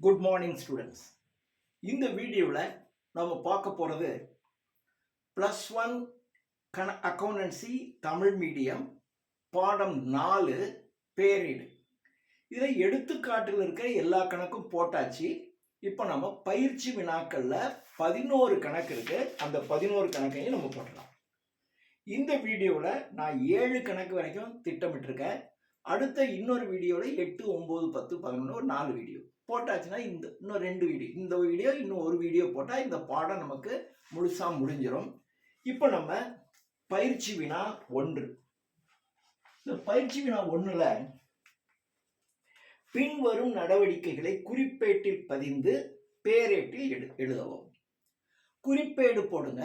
Good morning students. இந்த வீடியோவில் நம்ம பார்க்க போகிறது +1 அக்கௌண்டன்சி தமிழ் மீடியம் பாடம் 4 பேரீடு. இதில் எடுத்துக்காட்டில் இருக்கிற எல்லா கணக்கும் போட்டாச்சு. இப்போ நம்ம பயிற்சி வினாக்களில் 11 கணக்கு இருக்கு. அந்த 11 கணக்கையும் நம்ம போட்டலாம். இந்த வீடியோவில் நான் 7 கணக்கு வரைக்கும் திட்டமிட்டிருக்கேன். அடுத்த இன்னொரு வீடியோவில் 8, 9, 10, 11 ஒரு 4 வீடியோ போட்டாச்சுன்னா இன்னும் 2 வீடியோ, இந்த வீடியோ இன்னும் ஒரு வீடியோ போட்டால் இந்த பாடம் நமக்கு முழுசாக முடிஞ்சிடும். இப்போ நம்ம பயிற்சி வினா 1. இந்த பயிற்சி வினா 1ல் பின்வரும் நடவடிக்கைகளை குறிப்பேட்டில் பதிந்து பேரேட்டில் எழுதவும். குறிப்பேடு போடுங்க,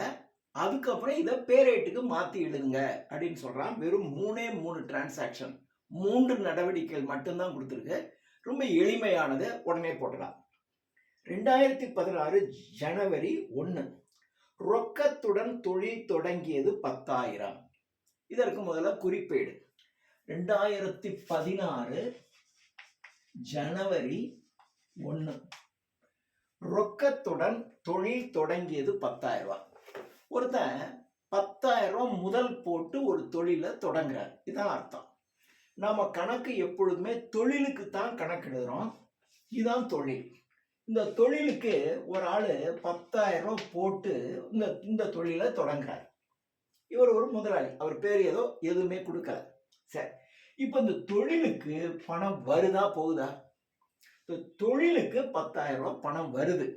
அதுக்கப்புறம் இதை பேரேட்டுக்கு மாற்றி எழுதுங்க அப்படின்னு சொல்கிறான். வெறும் 3 டிரான்சாக்ஷன், 3 நடவடிக்கைகள் மட்டும்தான் கொடுத்துருக்கு. ரொம்ப எளிமையானது, உடனே போடலாம். 2016 ஜனவரி 1 ரொக்கத்துடன் தொழில் தொடங்கியது 10,000. இதற்கு முதல்ல குறிப்பேடு. 2016 ஜனவரி 1 ரொக்கத்துடன் தொழில் தொடங்கியது 10,000. ஒருத்தன் 10,000 முதல் போட்டு ஒரு தொழிலை தொடங்குறார். இதான் அர்த்தம். நாம கணக்கு எப்பொழுதுமே தொழிலுக்கு தான் கணக்கு எழுதுறோம். இதுதான் தொழில். இந்த தொழிலுக்கு ஒரு ஆளு 10,000 போட்டு இந்த தொழிலை தொடங்குறார். இவர் ஒரு முதலாளி, அவர் பேர் எதுவுமே கொடுக்கல. சரி, இப்ப இந்த தொழிலுக்கு பணம் வருதா போகுதா? தொழிலுக்கு 10,000 பணம் வருது.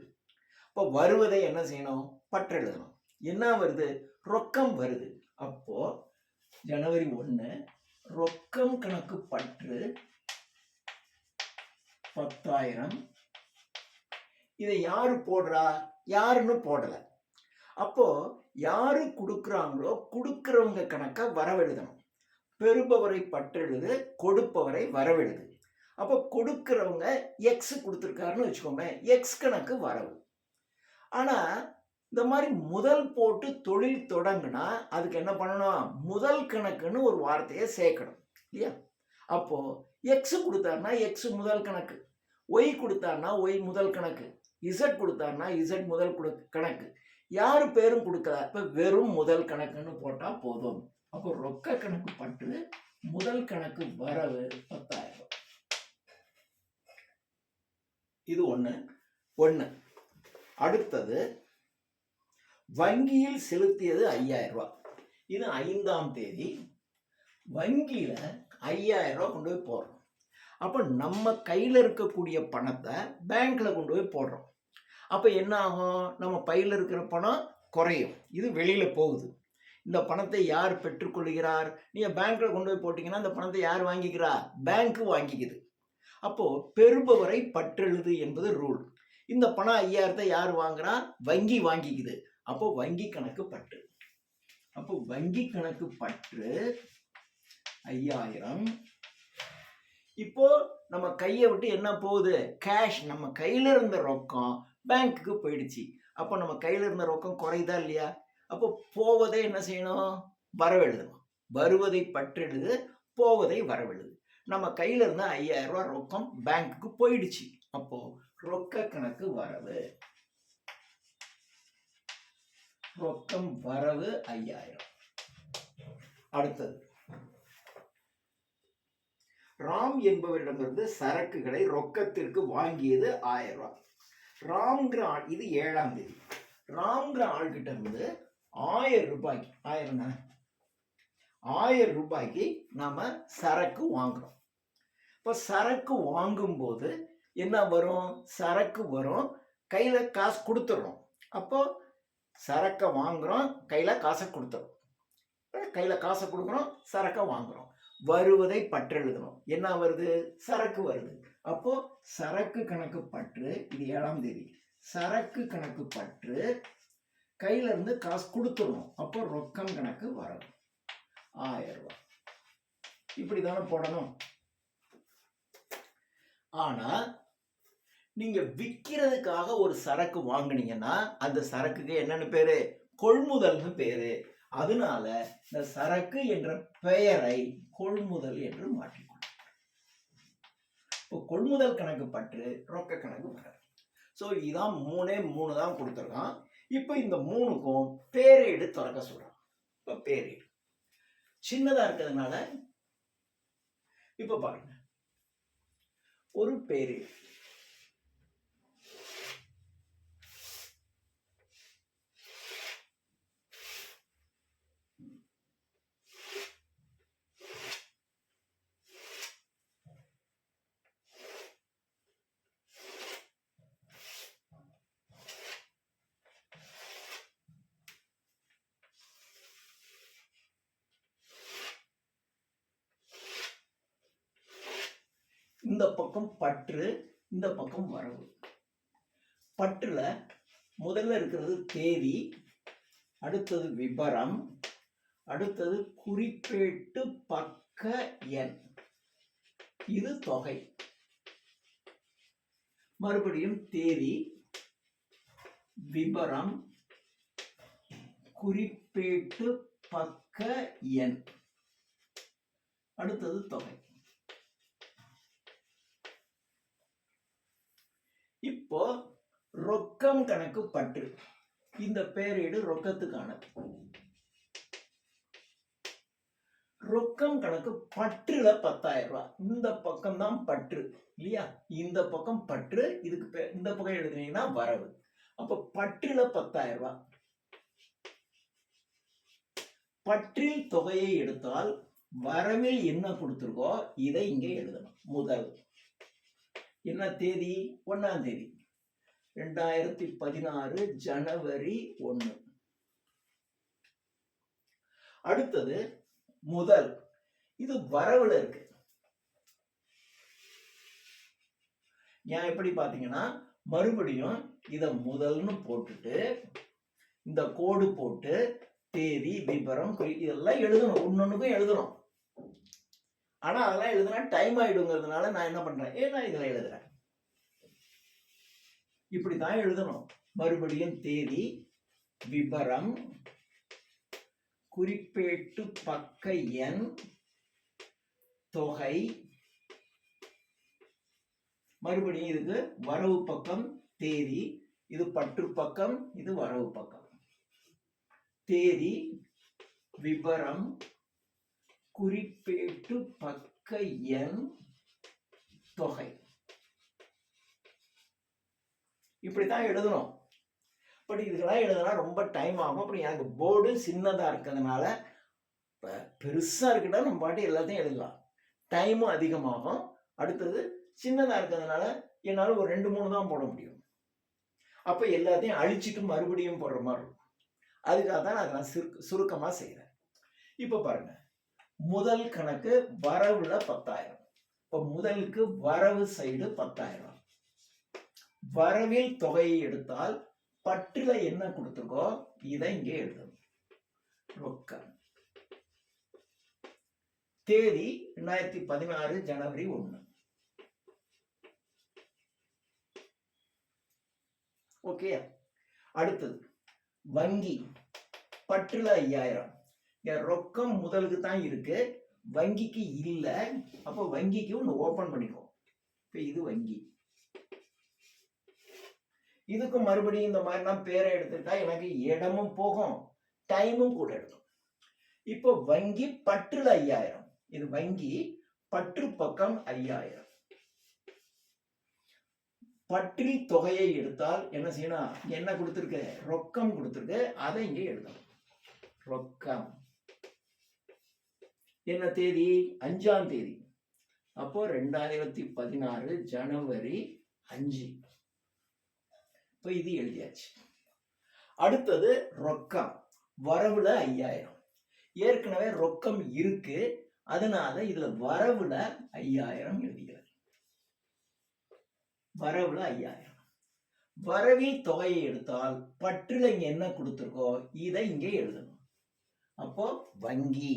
இப்போ வருவதை என்ன செய்யணும்? பற்று எழுதணும். என்ன வருது? ரொக்கம் வருது. அப்போ ஜனவரி 1 ரொக்கம் கணக்கு பற்று 10,000. இதை யாரு போடுறா? யாருன்னு போடல. அப்போ யாரு கொடுக்குறாங்களோ கொடுக்கிறவங்க கணக்க வரவெழுதணும். பெறுபவரை பற்றெழுது, கொடுப்பவரை வரவெழுது. அப்போ கொடுக்கிறவங்க எக்ஸ் கொடுத்துருக்காருன்னு வச்சுக்கோங்க, எக்ஸ் கணக்கு வரவு. ஆனா இந்த மாதிரி முதல் போட்டு தொழில் தொடங்குனா அதுக்கு என்ன பண்ணணும்? முதல் கணக்குன்னு ஒரு வார்த்தையை சேர்க்கணும் இல்லையா? அப்போ எக்ஸ் கொடுத்தாருன்னா எக்ஸ் முதல் கணக்கு, ஒய் கொடுத்தாருன்னா ஒய் முதல் கணக்கு, இசட் கொடுத்தாருன்னா இசட் முதல் கணக்கு. யாரு பேரும் கொடுக்கல, இப்ப வெறும் முதல் கணக்குன்னு போட்டா போதும். அப்போ ரொக்க கணக்கு பற்று முதல் கணக்கு வரவு 10,000. இது ஒண்ணு. அடுத்தது வங்கியில் செலுத்தியது 5,000. இது 5ஆம் தேதி. வங்கியில 5,000 கொண்டு போய் போடுறோம். அப்போ நம்ம கையில் இருக்கக்கூடிய பணத்தை பேங்க்ல கொண்டு போய் போடுறோம். அப்போ என்ன ஆகும்? நம்ம பையில் இருக்கிற பணம் குறையும். இது வெளியில போகுது. இந்த பணத்தை யார் பெற்றுக்கொள்கிறார்? நீங்க பேங்க்ல கொண்டு போய் போட்டீங்கன்னா இந்த பணத்தை யார் வாங்கிக்கிறா? பேங்க் வாங்கிக்குது. அப்போ பெறுபவரை பற்றெழுது என்பது ரூல். இந்த பணம் 5,000 யார் வாங்குறா? வங்கி வாங்கிக்குது. அப்போ வங்கி கணக்கு பற்று. அப்போ வங்கி கணக்கு பற்று 5,000. இப்போ நம்ம கையை விட்டு என்ன போகுது? கேஷ். நம்ம கையில இருந்த ரொக்கம் பேங்க்குக்கு போயிடுச்சு. அப்போ நம்ம கையில இருந்த ரொக்கம் குறையுதா இல்லையா? அப்போ போவதை என்ன செய்யணும்? வரவெழுதணும். வருவதை பற்றெழுது, போவதை வரவெழுது. நம்ம கையில இருந்த 5,000 ரொக்கம் பேங்க்குக்கு போயிடுச்சு. அப்போ ரொக்க கணக்கு வரவு. ரொக்கம் வரவு 5,000. அடுத்தது ராம் என்பவரிடமிருந்து சரக்குகளை ரொக்கத்திற்கு வாங்கியது 1,000. ராம்ங்கிற ஆள், இது 7ஆம் தேதி. ராம்ங்கிற ஆள்கிட்ட இருந்து 1,000 ரூபாய்க்கு, 1,000 ரூபாய்க்கு நாம சரக்கு வாங்குறோம். இப்போ சரக்கு வாங்கும் போது என்ன வரும்? சரக்கு வரும், கையில காசு கொடுத்துடுறோம். அப்போ சரக்கை வாங்குறோம், கையில காசை கொடுத்துறோம். கையில காசை கொடுக்குறோம், சரக்கை வாங்குறோம். வருவதை பற்றெழுதணும். என்ன வருது? சரக்கு வருது. அப்போ சரக்கு கணக்கு பற்று, இது 7ஆம் தேதி. சரக்கு கணக்கு பற்று, கையில இருந்து காசு கொடுத்துடணும். அப்போ ரொக்கம் கணக்கு வரும் 1,000 ரூபாய். இப்படிதானே போடணும். ஆனா நீங்க விற்கிறதுக்காக ஒரு சரக்கு வாங்கினீங்கன்னா அந்த சரக்குக்கு என்னன்னு பேரு? கொள்முதல்னு பேரு. அதனால இந்த சரக்கு என்ற பெயரை கொள்முதல் என்று மாற்றிக்கொள்ளும். இப்போ கொள்முதல் கணக்கு பற்று, ரொக்க கணக்கு வரவு. ஸோ இதான் 3 தான் கொடுத்துருக்கான். இப்போ இந்த 3க்கும் பேரேடு திறக்க சொல்றான். இப்போ பேரேடு சின்னதா இருக்கிறதுனால இப்போ பாருங்க, ஒரு பேரேடு இந்த பக்கம் பற்று, இந்த பக்கம் வரவு. பற்றுல முதல்ல இருக்கிறது தேதி, அடுத்தது விபரம், அடுத்தது குறிப்பேட்டு பக்க எண், இது தொகை. மறுபடியும் தேதி, விபரம், குறிப்பேட்டு பக்க எண், அடுத்தது தொகை. இப்போ ரொக்கம் கணக்கு பற்று, இந்த பேரேடு ரொக்கத்துக்கானது. ரொக்கம் கணக்கு பற்றுல 10,000 ரூபாய். இந்த பக்கம் தான் பற்று இல்லையா, இந்த பக்கம் பற்று, இதுக்கு இந்த பக்கம் எழுதுனீங்கன்னா வரவு. அப்ப பற்றுல 10,000 ரூபாய். பற்றில் தொகையை எடுத்தால் வரவில் என்ன கொடுத்துருக்கோ இதை இங்கே எழுதணும். முதல் என்ன தேதி? 1ஆம் தேதி 2016 ஜனவரி 1. அடுத்தது முதல், இது வரவுல இருக்கு. ஏன் எப்படி பாத்தீங்கன்னா, மறுபடியும் இத முதல்னு போட்டுட்டு இந்த கோடு போட்டு தேதி, விபரம், இதெல்லாம் எழுதணும். ஒன்னொன்னுக்கும் எழுதணும். ஆனா அதெல்லாம் எழுதுனா டைம் ஆயிடுங்கிறதுனால நான் என்ன பண்றேன், நான் இதுல எழுதுறேன். இப்படித்தான் எழுதணும். மறுபடியும் தேதி, விபரம், குறிப்பேட்டு பக்க எண், தொகை. மறுபடியும் இதுக்கு வரவு பக்கம் தேதி, இது பற்று பக்கம், இது வரவு பக்கம். தேதி, விபரம், குறிப்பேட்டு பக்க எண், தொகை. இப்படித்தான் எழுதணும். பட் இதுக்கெல்லாம் எழுதுனா ரொம்ப டைம் ஆகும். அப்படி எனக்கு போர்டு சின்னதா இருக்கிறதுனால, பெருசா இருக்குன்னா நம்ம பாட்டு எல்லாத்தையும் எழுதலாம், டைமும் அதிகமாகும். அடுத்தது சின்னதா இருக்கிறதுனால என்னால் ஒரு 2-3 தான் போட முடியும். அப்ப எல்லாத்தையும் அழிச்சிட்டு மறுபடியும் போடுற மாதிரி இருக்கும். அதுக்காக தான் நான் சுருக்கமா செய்யறேன். இப்ப பாருங்க, முதல் கணக்கு வரவுல 10,000. இப்ப முதலுக்கு வரவு சைடு 10,000. வரவில் தொகையை எடுத்தால் பற்றுல என்ன கொடுத்துருக்கோ இதை இங்கே எழுதணும். ரொக்கம். தேதி 2016 ஜனவரி 1. ஓகே. அடுத்தது வங்கி, பற்றுல 5,000. ரொக்கம் முதலுக்கு தான் இருக்கு, வங்கிக்கு இல்ல. அப்ப வங்கிக்கு ஒன்று ஓபன் பண்ணிக்கோ. இப்ப இது வங்கி. இதுக்கு மறுபடியும் இந்த மாதிரி நான் பேரை எடுத்துட்டா எனக்கு இடமும் போகும், டைமும் கூட எடுக்கும். இப்போ வங்கி பற்றுல 5,000. இது வங்கி பற்று பக்கம் 5,000. பற்றில் தொகையை எடுத்தால் என்ன செய்யணும், என்ன கொடுத்திருக்கு, ரொக்கம் கொடுத்திருக்கு, அதை இங்கே எழுதணும். ரொக்கம். என்ன தேதி? 5ஆம் தேதி. அப்போ 2016 ஜனவரி 5. இப்போ இது எழுதியாச்சு. அடுத்தது ரொக்கம் வரவுல 5,000. ஏற்கனவே ரொக்கம் இருக்கு, அதனால இதுல வரவுல 5,000 எழுதிக்கிறது. வரவுல 5,000. வரவில் தொகையை எடுத்தால் பற்றுல இங்க என்ன கொடுத்திருக்கோ இதை இங்கே எழுதணும். அப்போ வங்கி.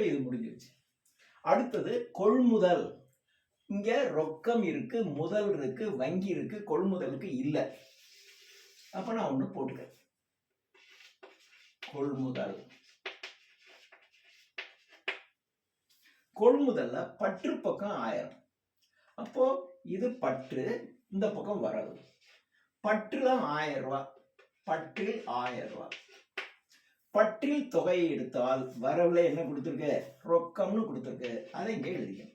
இது முடிஞ்சிருச்சு. அடுத்தது கொள்முதல். இங்க ரொக்கம் இருக்கு, முதல் இருக்கு, வங்கி இருக்கு, கொள்முதலுக்கு இல்ல. அப்ப நான் ஒண்ணு போட்டுக்கிறேன். கொள்முதல் கொள்முதல்ல பற்று பக்கம் 1000. அப்போ இது பற்று, இந்த பக்கம் வரவு. பற்றுல 1000 ரூபாய், பற்றில் 1000 ரூபாய். பற்றில் தொகையை எடுத்தால் வரவுல என்ன கொடுத்துருக்கு? ரொக்கம்னு கொடுத்துருக்கு. அதை இங்கே எழுதிக்கணும்.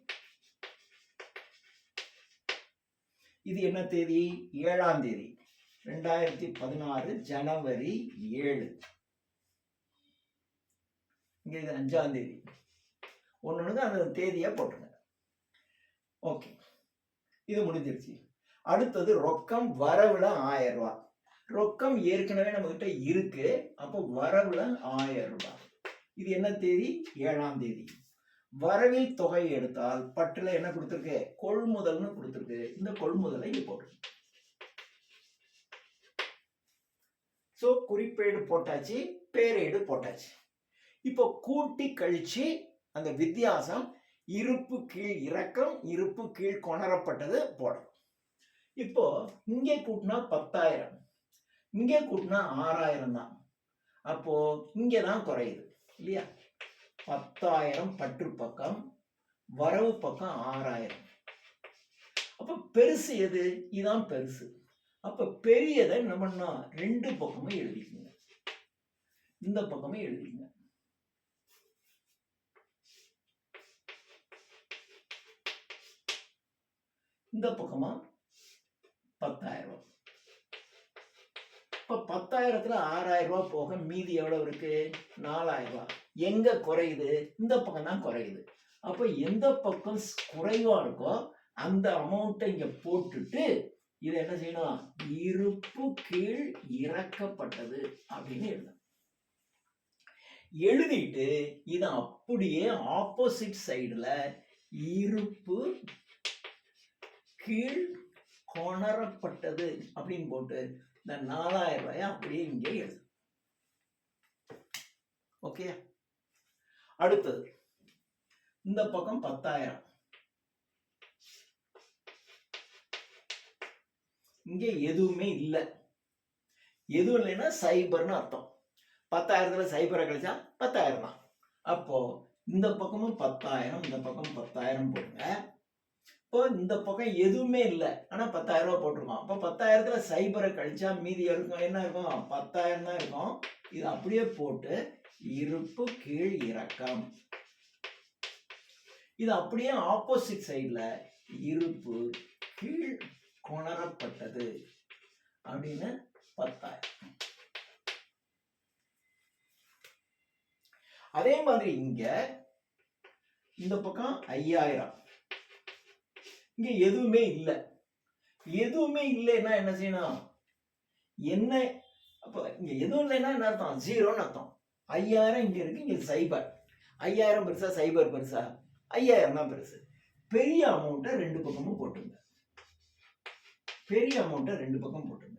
இது என்ன தேதி? 7ஆம் தேதி 2016 ஜனவரி 7. இங்க இது 5ஆம் தேதி. ஒண்ணுக்கு அந்த தேதியை போட்டுருங்க. ஓகே, இது முடிஞ்சிருச்சு. அடுத்தது ரொக்கம் வரவுல 1000 ரூபாய். ரொக்கம் ஏற்கனவே நம்ம கிட்ட இருக்கு. அப்போ வரவுல 1000 ரூபாய். இது என்ன தேதி? 7ஆம் தேதி. வரவில் தொகை எடுத்தால் பற்றுல என்ன கொடுத்துருக்கு? கொள்முதல்னு கொடுத்துருக்கு. இந்த கொள்முதலை இங்க போட்டு. சோ குறிப்பேடு போட்டாச்சு, பேரேடு போட்டாச்சு. இப்போ கூட்டி கழிச்சு அந்த வித்தியாசம் இருப்பு கீழ் இறக்கம், இருப்பு கீழ் கொணரப்பட்டது போடும். இப்போ இங்கே கூட்டினா 10,000, இங்கே கூட்டினா 6,000 தான். அப்போ இங்கதான் குறையுது இல்லையா? 10,000 பற்று பக்கம், வரவு பக்கம் 6,000. அப்ப பெருசு எது? இதான் பெருசு. அப்ப பெரியதை என்ன பண்ணா? 2 பக்கமும் எழுதிக்கங்க. இந்த பக்கமும் எழுதிக்கங்க. இந்த பக்கமா 10,000 ரூபாய். இப்ப 10,000த்துல 6,000 ரூபாய் போக மீதி எவ்வளவு இருக்கு? 4,000 ரூபாய். எங்க குறையுது? இந்த பக்கம் தான் குறையுது. அப்ப எந்த பக்கம் குறைவா இருக்கோ அந்த அமௌண்ட்டை இங்க போட்டுட்டு இதை என்ன செய்யணும்? இருப்பு கீழ் இறக்கப்பட்டது அப்படின்னு எழுதணும். எழுதிட்டு இதை அப்படியே ஆப்போசிட் சைடுல இருப்பு கீழ் கொணரப்பட்டது அப்படின்னு போட்டு இந்த 4,000 ரூபாயை அப்படியே இங்கே எழுது. ஓகே, அடுத்தது இந்த பக்கம் 10,000. இங்க எதுவுமே இல்லை. எதுவும் இல்லைன்னா சைபர்னு அர்த்தம். 10,000த்துல சைபரை கழிச்சா 10,000 தான். அப்போ இந்த பக்கமும் 10,000, இந்த பக்கம் 10,000 போடுங்க. இப்போ இந்த பக்கம் எதுவுமே இல்லை, ஆனா 10,000 ரூபாய் போட்டிருக்கோம். அப்போ 10,000த்துல சைபரை கழிச்சா மீதி இருக்கும் என்ன இருக்கும்? 10,000 தான் இருக்கும். இது அப்படியே போட்டு இருப்பு கீழ் இறக்கம். இது அப்படியே ஆப்போசிட் சைடுல இருப்பு கீழ் கொணரப்பட்டது அப்படின்னு 10,000. அதே மாதிரி இங்க இந்த பக்கம் 5,000. இங்க எதுவுமே இல்லை. எதுவுமே இல்லைன்னா என்ன செய்யணும்? என்ன? அப்ப இங்க எதுவும் இல்லைன்னா என்ன அர்த்தம்? ஜீரோன்னு அர்த்தம். 5,000 இங்க இருக்கு, இங்க சைபர். 5,000 பெருசா சைபர் பெருசா? 5,000 தான் பெருசு. பெரிய அமௌண்ட்டை 2 பக்கமும் போட்டுங்க. பெரிய அமௌண்ட்டை 2 பக்கம் போட்டுங்க.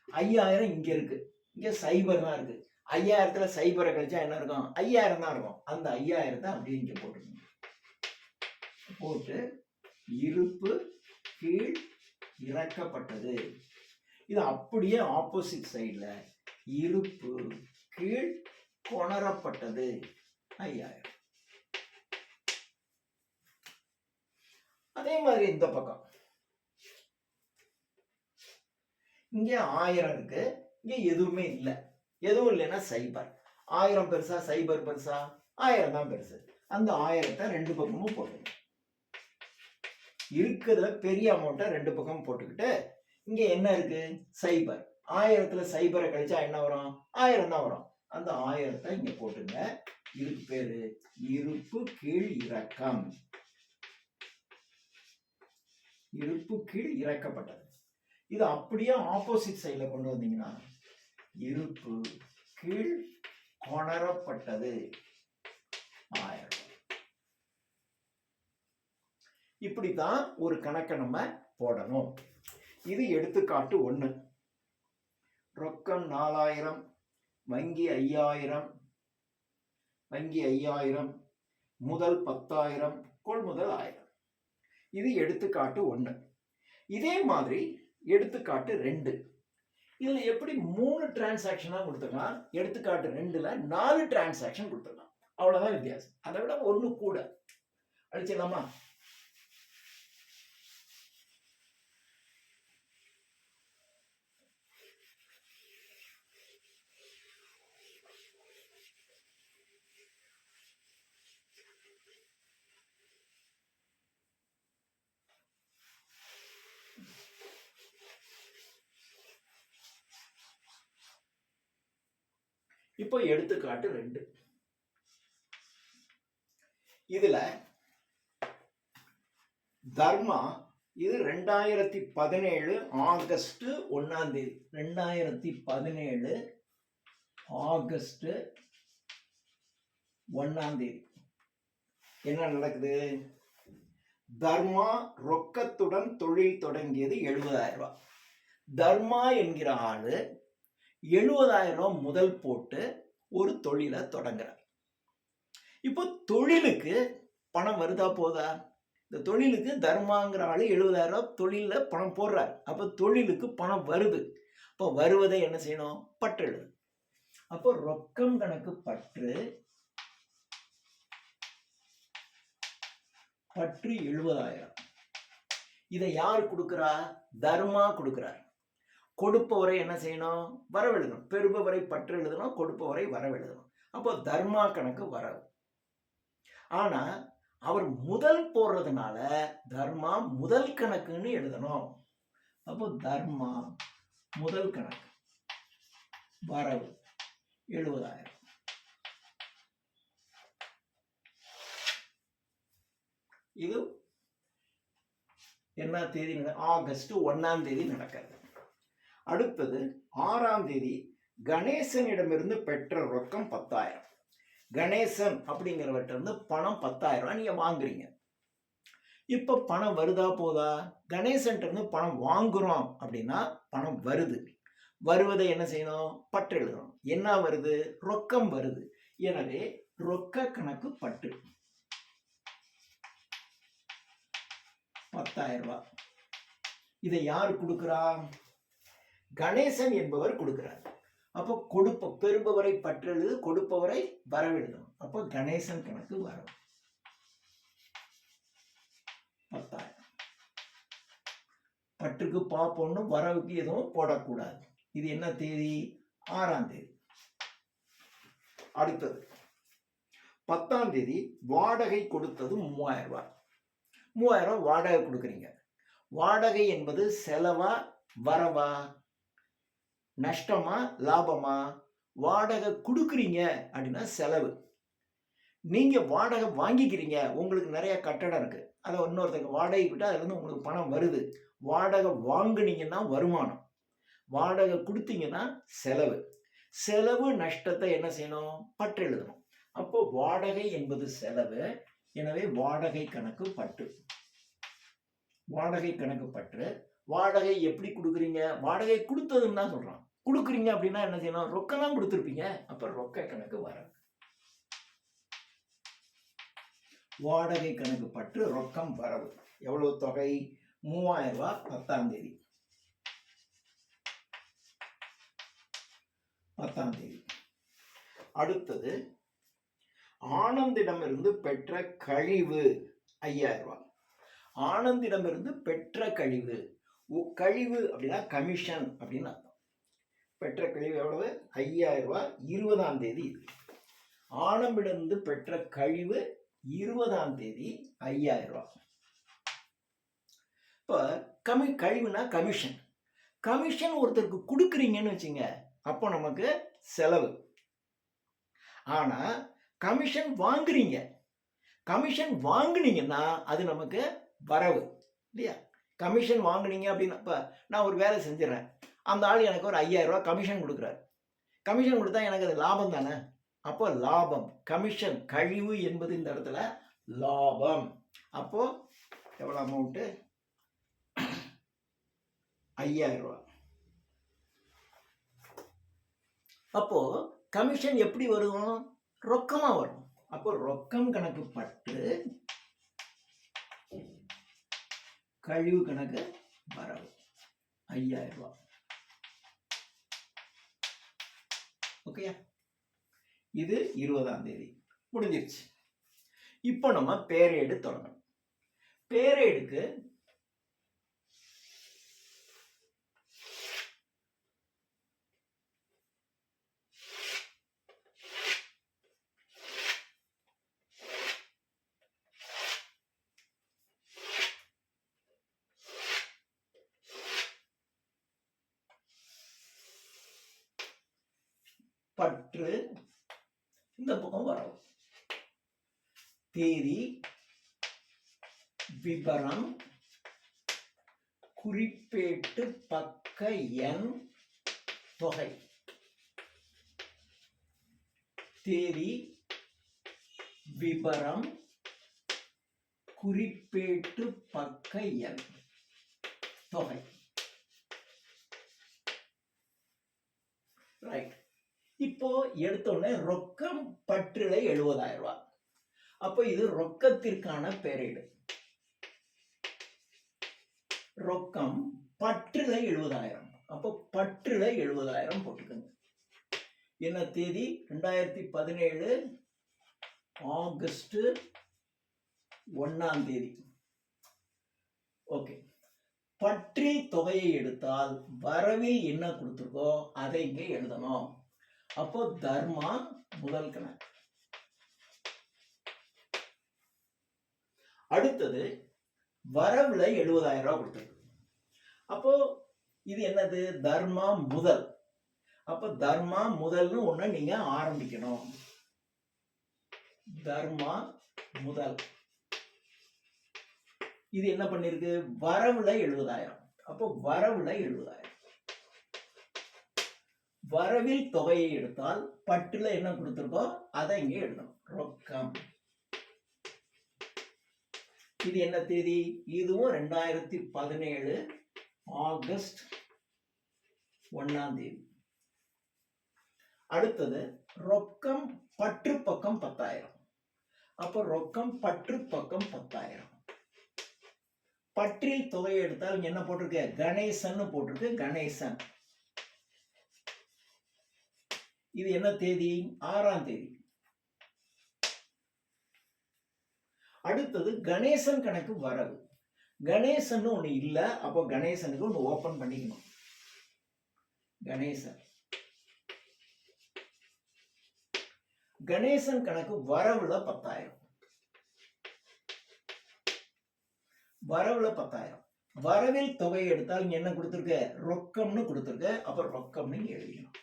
5,000 இங்க இருக்கு, இங்க சைபர் தான் இருக்கு. 5,000த்துல சைபரை கழிச்சா என்ன இருக்கும்? 5,000 தான் இருக்கும். அந்த 5,000 அப்படியே இங்க போட்டுங்க. போட்டு இருப்பு கீழ் இறக்கப்பட்டது. இது அப்படியே ஆப்போசிட் சைடுல இருப்பு கீழ் கொணரப்பட்டது 5,000. அதே மாதிரி இந்த பக்கம் இங்க 1000 இருக்கு, இங்க எதுவுமே இல்லை. எதுவும் இல்லைன்னா சைபர். 1000 பெருசா சைபர் பெருசா? 1000 தான் பெருசு. அந்த 1000த்தை 2 பக்கமும் போட்டுங்க. இருக்கிறதுல பெரிய அமௌண்ட்டை 2 பக்கம் போட்டுக்கிட்டு இங்க என்ன இருக்கு? சைபர். 1000த்துல சைபரை கழிச்சா என்ன வரும்? 1000 தான் வரும். அந்த 1000த்தை இங்க போட்டுங்க. இதுக்கு பேரு இருப்பு கீழ் இறக்கம். இருப்பு கீழ் இறக்கப்பட்டது. இது அப்படியே ஆப்போசிட் சைடுல கொண்டு வந்தீங்கன்னா இருப்பு கீழ் கொணரப்பட்டது 1000. இப்படித்தான் ஒரு கணக்கை நம்ம போடணும். இது எடுத்துக்காட்டு 1. ரொக்கம் 4,000, வங்கி 5,000, வங்கி 5,000, முதல் 10,000, கொள்முதல் 1000. இது எடுத்துக்காட்டு 1. இதே மாதிரி எடுத்துக்காட்டு 2. இதுல எப்படி 3 டிரான்சாக்ஷனா கொடுத்துக்கலாம். எடுத்துக்காட்டு 2ல 4 டிரான்சாக்ஷன் கொடுத்துக்கலாம். அவ்வளவுதான் வித்தியாசம். அதை விட 1 கூட. அழிச்சிடலாமா? இப்போ எடுத்துக்காட்டு 2. இதுல தர்மா, இது 2017 ஆகஸ்ட் 1ஆம் தேதி. 2017 ஆகஸ்ட் 1ஆம் தேதி என்ன நடக்குது? தர்மா ரொக்கத்துடன் தொழில் தொடங்கியது 70,000 ரூபாய். தர்மா என்கிற ஆளு 70,000 ரூபாய் முதல் போட்டு ஒரு தொழிலை தொடங்குறார். இப்போ தொழிலுக்கு பணம் வருதா போதா? இந்த தொழிலுக்கு தர்மாங்கிற ஆளு 70,000 ரூபாய் தொழில பணம் போடுறாரு. அப்போ தொழிலுக்கு பணம் வருது. அப்போ வருவதை என்ன செய்யணும்? பற்று எழுது. அப்போ ரொக்கம் கணக்கு பற்று 70,000. இதை யார் கொடுக்கிறா? தர்மா கொடுக்கிறார். கொடுப்பவரை என்ன செய்யணும்? வரவெழுதணும். பெறுபவரை பற்று எழுதணும், கொடுப்பவரை வரவெழுதணும். அப்போ தர்மா கணக்கு வரவு. ஆனா அவர் முதல் போடுறதுனால தர்மா முதல் கணக்குன்னு எழுதணும். அப்போ தர்மா முதல் கணக்கு வரவு 70,000. இது என்ன தேதி? ஆகஸ்ட் 1ஆம் தேதி நடக்கிறது. அடுத்தது 6ஆம் தேதி கணேசனிடமிருந்து பெற்ற ரொக்கம் 10,000. கணேசன் அப்படிங்கிறவர்கிட்ட இருந்து பணம் 10,000 ரூபாய் நீங்க வாங்குறீங்க. இப்ப பணம் வருதா போதா? கணேசன்ட்ட இருந்து பணம் வாங்குறோம் அப்படின்னா பணம் வருது. வருவதை என்ன செய்யணும்? பற்று எழுதணும். என்ன வருது? ரொக்கம் வருது. எனவே ரொக்க கணக்கு பற்று 10,000 ரூபாய். இதை யார் கொடுக்கிறா? கணேசன் என்பவர் கொடுக்கிறார். அப்போ பெறுபவரை பற்றெழுது, கொடுப்பவரை வரவெழுதணும். அப்போ கணேசன் கணக்கு வரவு 10,000. பற்றுக்கு பாப்போன்னு வரவுக்கு எதுவும் போடக்கூடாது. இது என்ன தேதி? 6ஆம் தேதி. அடுத்தது 10ஆம் தேதி வாடகை கொடுத்தது 3,000 ரூபாய். 3,000 ரூபாய் வாடகை கொடுக்குறீங்க. வாடகை என்பது செலவா வரவா? நஷ்டமா லாபமா? வாடகை கொடுக்குறீங்க அப்படின்னா செலவு. நீங்க வாடகை வாங்கிக்கிறீங்க, உங்களுக்கு நிறைய கட்டடம் இருக்கு, அதை இன்னொருத்தங்க வாடகை விட்டு அதுல இருந்து உங்களுக்கு பணம் வருது. வாடகை வாங்குனீங்கன்னா வருமானம், வாடகை கொடுத்தீங்கன்னா செலவு. செலவு நஷ்டத்தை என்ன செய்யணும்? பற்று எழுதணும். அப்போ வாடகை என்பது செலவு. எனவே வாடகை கணக்கு பற்று. வாடகை கணக்கு பற்று. வாடகை எப்படி கொடுக்குறீங்க? வாடகை கொடுத்ததுன்னு தான் சொல்றான். கொடுக்குறீங்க அப்படின்னா என்ன செய்யணும்? ரொக்கம் தான் கொடுத்துருப்பீங்க. அப்ப ரொக்க கணக்கு வரவு. வாடகை கணக்கு பற்று ரொக்கம் வரவு. எவ்வளவு தொகை? 3,000 ரூபாய் 10ஆம் தேதி. 10ஆம் தேதி. அடுத்தது ஆனந்திடமிருந்து பெற்ற கழிவு 5,000 ரூபாய். ஆனந்திடமிருந்து பெற்ற கழிவு. கழிவு அப்படின்னா கமிஷன் அப்படின்னு அர்த்தம். பெற்ற கழிவு எவ்வளவு? 5,000 ரூபாய் 20ஆம் தேதி. ஆனந்திடமிருந்து பெற்ற கழிவு 20ஆம் தேதி 5,000 ரூபாய். இப்ப கழிவுனா கமிஷன். கமிஷன் ஒருத்தருக்கு கொடுக்குறீங்கன்னு வச்சுங்க, அப்போ நமக்கு செலவு. ஆனா கமிஷன் வாங்குறீங்க, கமிஷன் வாங்குனீங்கன்னா அது நமக்கு வரவு இல்லையா? கமிஷன் வாங்குனீங்க அப்படின்னா, இப்ப நான் ஒரு வேலை செஞ்சிடறேன், அந்த ஆள் எனக்கு ஒரு 5,000 ரூபாய் கமிஷன் கொடுக்குறாரு. கமிஷன் கொடுத்தா எனக்கு அது லாபம் தானே? அப்போ லாபம். கமிஷன் கழிவு என்பது இந்த இடத்துல லாபம். அப்போ எவ்வளவு அமௌண்ட்? 5,000 ரூபாய். அப்போ கமிஷன் எப்படி வரும்? ரொக்கமா வரும். அப்போ ரொக்கம் கணக்கு பற்று, கழிவு கணக்கு வரவு 5,000 ரூபாய். ஓகே, இது 20ஆம் தேதி முடிஞ்சிருச்சு. இப்போ நம்ம பேரேடு தொடங்கணும். பேரேடுக்கு பற்று இந்த பக்கம் வரும். தேதி, விபரம், குறிப்பேட்டு பக்க எண், தொகை. தேதி, விபரம், குறிப்பேட்டு பக்க எண், தொகை. ரைட். இப்போ எடுத்தோடனே ரொக்கம் பற்றுல 70,000 ரூபாய். அப்போ இது ரொக்கத்திற்கான பேரேடு. ரொக்கம் பற்றுல 70,000. அப்போ பற்றுல 70,000 போட்டுக்கோங்க. என்ன தேதி? 2017 ஆகஸ்ட் 1ஆம் தேதி. ஓகே. பற்றில் தொகையை எடுத்தால் வரவில் என்ன கொடுத்துருக்கோ அதை இங்கே எழுதணும். அப்போ தர்மா முதல் கணக்கு. அடுத்தது வரவுல 70,000 ரூபாய் கொடுத்துருக்கு. அப்போ இது என்னது? தர்மா முதல். அப்போ தர்மா முதல்னு ஒண்ணு நீங்க ஆரம்பிக்கணும். தர்மா முதல். இது என்ன பண்ணிருக்கு? வரவுல 70,000. அப்போ வரவுல 70,000. வரவில் தொகையை எடுத்தால் பட்டுல என்ன கொடுத்திருக்கோ அதை இங்கே எழுதணும். ரொக்கம். இது என்ன தேதி? இதுவும் 2017 ஆகஸ்ட் 1ஆம் தேதி. அடுத்தது ரொக்கம் பற்று பக்கம் 10,000. அப்போ ரொக்கம் பற்று பக்கம் 10,000. பற்றில் தொகையை எடுத்தால் என்ன போட்டிருக்கு? கணேசன் போட்டிருக்கு. கணேசன். இது என்ன தேதி? 6ஆம் தேதி. அடுத்தது கணேசன் கணக்கு வரவு. கணேசன் ஒண்ணு இல்ல. அப்போ கணேசனுக்கு ஒண்ணு ஓபன் பண்ணிக்கணும். கணேசன். கணேசன் கணக்கு வரவுல 10,000. வரவுல 10,000. வரவில் தொகையை எடுத்தால் என்ன கொடுத்திருக்க? ரொக்கம்னு கொடுத்திருக்க. அப்ப ரொக்கம்னு எழுதிக்கணும்.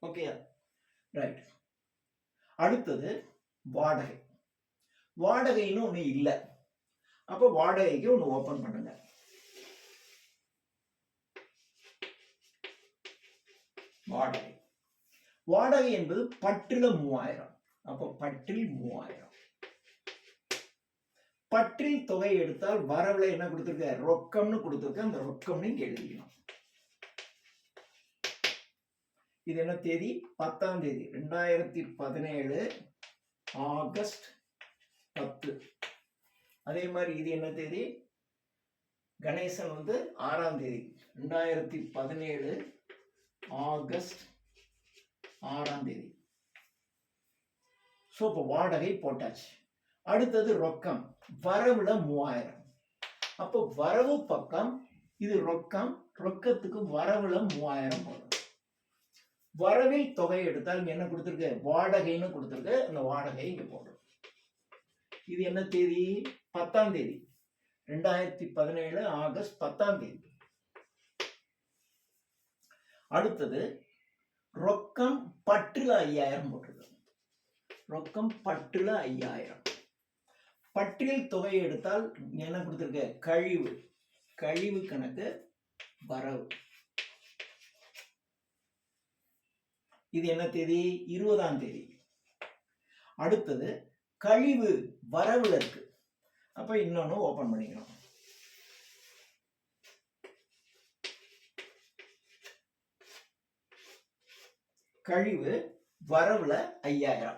Okay, right. அடுத்தது வாடகை. வாடகைன்னு ஒண்ணு இல்ல. அப்ப வாடகைக்கு ஒண்ணு ஓபன் பண்ணுங்க. வாடகை. வாடகை என்பது பற்றுல 3000. அப்ப பற்றில் 3000. பற்றில் தொகை எடுத்தால் வரவுல என்ன கொடுத்திருக்க? ரொக்கம்னு கொடுத்திருக்க. அந்த ரொக்கம்னு இங்க எழுதிக்கணும். இது என்ன தேதி? 10ஆம் தேதி. 2017 ஆகஸ்ட் 10. அதே மாதிரி இது என்ன தேதி? கணேசன் 6ஆம் தேதி. 2017 ஆகஸ்ட் 6ஆம் தேதி. சோ இப்போ வாடகை போட்டாச்சு. அடுத்தது ரொக்கம். வரவுல 3000. அப்போ வரவு பக்கம் இது ரொக்கம். ரொக்கத்துக்கு வரவுல 3000 போடும். வரவில் தொகை எடுத்தால் என்ன கொடுத்திருக்கு? வாடகைன்னு கொடுத்திருக்கு. அந்த வாடகை இங்க போடும். இது என்ன தேதி? 10ஆம் தேதி. 2017 ஆகஸ்ட் 10ஆம் தேதி. அடுத்தது ரொக்கம் பற்றுல 5000 போட்டிருக்கு. ரொக்கம் பற்றுல 5000. பற்றில் தொகையை எடுத்தால் என்ன கொடுத்திருக்க? கழிவு. கழிவு கணக்கு வரவு. இது என்ன தேதி? 20ஆம் தேதி. அடுத்தது கழிவு வரவுல இருக்கு. அப்ப இன்னொன்னு ஓபன் பண்ணிக்கணும். கழிவு வரவுல 5000.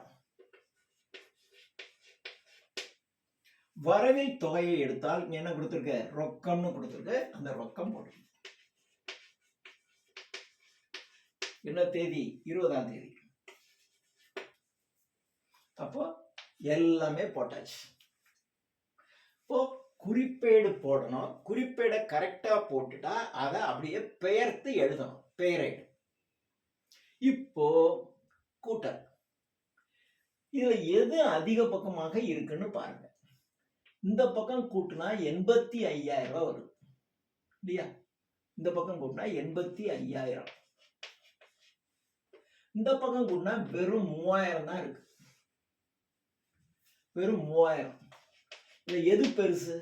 வரவில் தொகையை எடுத்தால் என்ன கொடுத்திருக்க? ரொக்கம்னு கொடுத்திருக்க. அந்த ரொக்கம் போட்டு என்ன தேதி? 20ஆம் தேதி. அப்போ எல்லாமே போட்டாச்சு. இப்போ குறிப்பேடு போடணும். குறிப்பேடை கரெக்டா போட்டுட்டா அதை அப்படியே பெயர்த்து எழுதணும். பெயரேடு. இப்போ கூட்டல். இதுல எது அதிக பக்கமாக இருக்குன்னு பாருங்க. இந்த பக்கம் கூட்டினா 85,000 ரூபாய் வருது இல்லையா? இந்த பக்கம் கூட்டினா 85,000. இந்த பக்கம் கூட்டினா வெறும் 3,000 தான் இருக்கு. வெறும் 3,000. இதுல எது பெருசு?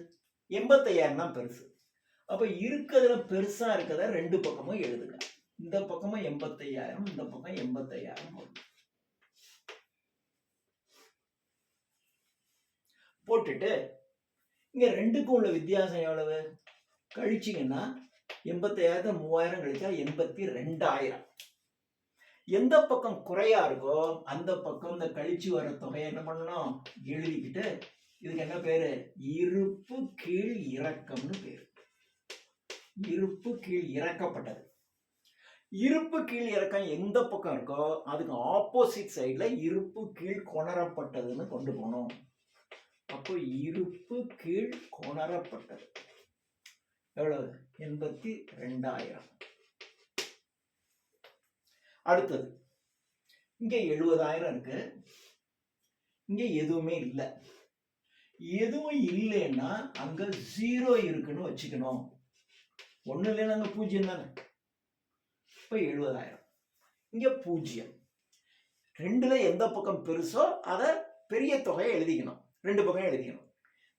85,000 தான் பெருசு. அப்ப இருக்கிறதுல பெருசா இருக்கிறத ரெண்டு பக்கமும் எழுதுங்க. இந்த பக்கமும் 85,000, இந்த பக்கம் 85,000 போட்டுட்டு இங்க ரெண்டுக்கும் உள்ள வித்தியாசம் எவ்வளவு? கழிச்சிங்கன்னா 85,000 3,000 கழிச்சா 82,000. எந்த பக்கம் குறையா இருக்கோ அந்த பக்கம் இந்த கழிச்சு வர தொகையை என்ன பண்ணணும்? எழுதிக்கிட்டு இதுக்கு என்ன பேரு? இருப்பு கீழ் இறக்கம்னு பேரு. இருப்பு கீழ் இறக்கப்பட்டது. இருப்பு கீழ் இறக்கம் எந்த பக்கம் இருக்கோ அதுக்கு ஆப்போசிட் சைட்ல இருப்பு கீழ் கொணரப்பட்டதுன்னு கொண்டு போகணும். அப்போ இருப்பு கீழ் கொணரப்பட்டது எவ்வளவு? 82,000. அடுத்தது இங்க 70,000 இருக்கு. இங்க எதுவுமே இல்லை. எதுவும் இல்லைன்னா அங்க 0 இருக்குன்னு வச்சுக்கணும். ஒண்ணு இல்லைன்னா அங்க 0 தானே. இப்ப 70,000. இங்க 0. ரெண்டுல எந்த பக்கம் பெருசோ அதை பெரிய தொகையை எழுதிக்கணும். ரெண்டு பக்கம் எழுதிக்கணும்.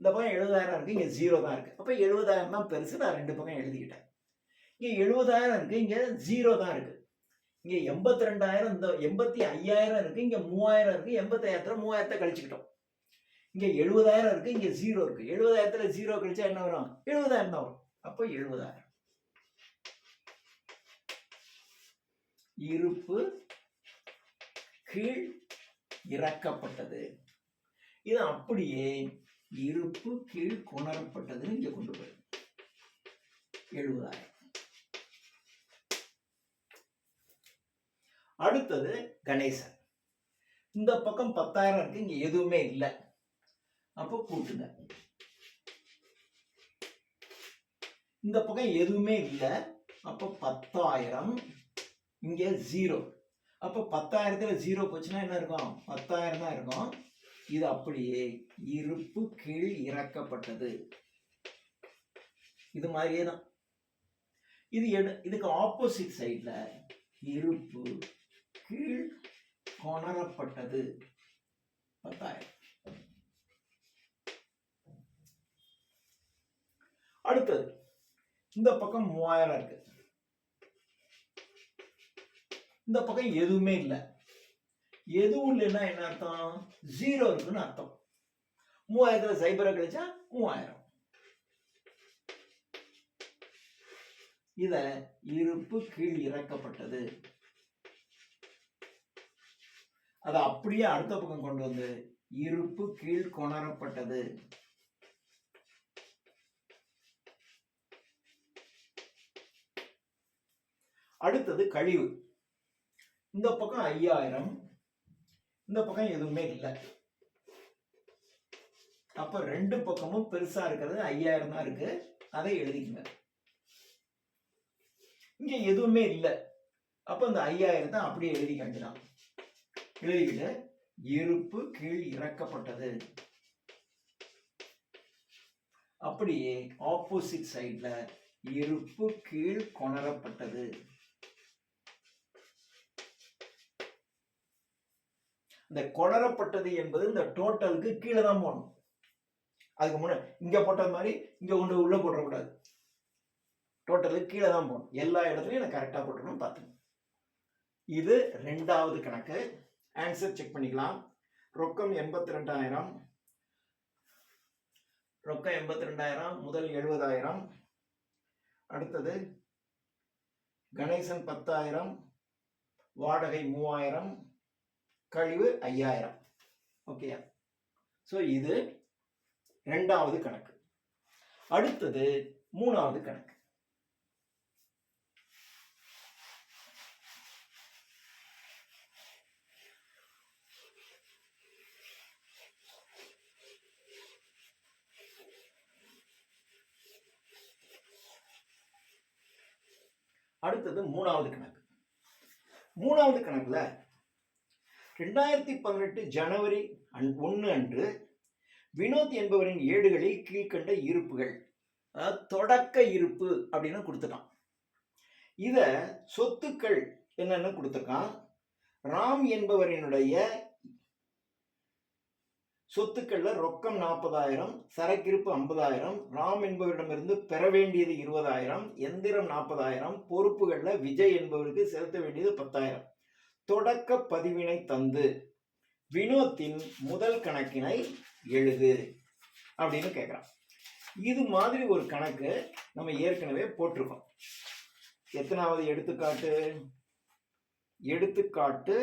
இந்த பக்கம் 70,000 இருக்கு, இங்க 0 தான் இருக்கு. அப்ப 70,000 தான் பெருசு. நான் ரெண்டு பக்கம் எழுதிக்கிட்டேன். இங்க 70,000 இருக்கு, இங்க 0 தான் இருக்கு. இங்க 82,000, இந்த 85,000 இருக்கு, இங்க 3,000 இருக்கு. 85,000 3,000 கழிச்சுக்கிட்டோம். இங்க 70,000 இருக்கு, இங்க 0 இருக்கு. 70,000 0 கழிச்சா என்ன வரும்? 70,000 தான் வரும். அப்போ 70,000. இருப்பு கீழ் இறக்கப்பட்டது. இது அப்படியே இருப்பு கீழ் கொணரப்பட்டதுன்னு இங்க கொண்டு போய் 70,000. அடுத்தது கணேசன். இந்த பக்கம் 10,000 இருக்கு, இங்க எதுவுமே இல்லை. அப்போ கூட்டுங்க. இந்த பக்கம் எதுவுமே இல்லை. அப்போ 10,000, இங்க 0. அப்போ 10,000த்துல 0 போச்சுன்னா என்ன இருக்கும்? 10,000 தான் இருக்கும். இது அப்படியே இருப்பு கீழ் இறக்கப்பட்டது. இது மாதிரியே தான். இதுக்கு ஆப்போசிட் சைட்ல இருப்பு கீழ் கொணரப்பட்டது 10,000. அடுத்தது இந்த பக்கம் 3,000 இருக்கு. இந்த பக்கம் எதுவுமே இல்லை. எதுவும் இல்லைன்னா என்ன அர்த்தம்? 0 இருக்குன்னு அர்த்தம். 3,000த்துல 0 கழிச்சா 3,000. இத இருப்பு கீழ் இறக்கப்பட்டது. அதை அப்படியே அடுத்த பக்கம் கொண்டு வந்து இருப்பு கீழ் கொணரப்பட்டது. அடுத்தது கழிவு. இந்த பக்கம் 5,000, இந்த பக்கம் எதுவுமே இல்லை. அப்ப ரெண்டு பக்கமும் பெருசா இருக்கிறது 5,000 தான் இருக்கு. அதை எழுதிக்கங்க. இங்க எதுவுமே இல்லை. அப்ப இந்த 5,000 தான் அப்படியே எழுதிக்கலாம். எழுதிக்கிட்டு இருப்பு கீழ் இறக்கப்பட்டது. அப்படியே ஆப்போசிட் சைட்ல இருப்பு கீழ் கொணரப்பட்டது. இந்த கொணரப்பட்டது என்பது இந்த டோட்டலுக்கு கீழே தான் போகணும். அதுக்கு முன்னாடி இங்க போட்ட மாதிரி இங்க கொண்டு உள்ள போடக்கூடாது. டோட்டலுக்கு கீழே தான் போகணும். எல்லா இடத்துலையும் நான் கரெக்டா போட்டுக்கணும். பார்த்துங்க. இது ரெண்டாவது கணக்கு. ஆன்சர் செக் பண்ணிக்கலாம். ரொக்கம் 82,000. ரொக்கம் 82,000. முதல் 70,000. அடுத்தது கணேசன் 10,000, வாடகை 3,000, கழிவு 5,000. ஓகேயா? ஸோ இது ரெண்டாவது கணக்கு. அடுத்தது மூணாவது கணக்கு. அடுத்தது மூணாவது கணக்கு. மூணாவது கணக்குல 2018 ஜனவரி 1 அன்று வினோத் என்பவரின் ஏடுகளில் கீழ்கண்ட இருப்புகள், தொடக்க இருப்பு அப்படின்னு கொடுத்துட்டான். இத சொத்துக்கள் என்னன்னு கொடுத்துருக்கான். ராம் என்பவரினுடைய சொத்துக்கள்ல ரொக்கம் 40,000, சரக்கிருப்பு 50,000, ராம் என்பவரிடமிருந்து பெற வேண்டியது 20,000, எந்திரம் 40,000, பொறுப்புகள்ல விஜய் என்பவருக்கு செலுத்த வேண்டியது 10,000. தொடக்க பதிவினை தந்து வினோத்தின் முதல் கணக்கினை எழுது அப்படின்னு கேட்குறான். இது மாதிரி ஒரு கணக்கு நம்ம ஏற்கனவே போட்டிருக்கோம். எத்தனாவது எடுத்துக்காட்டு? எடுத்துக்காட்டு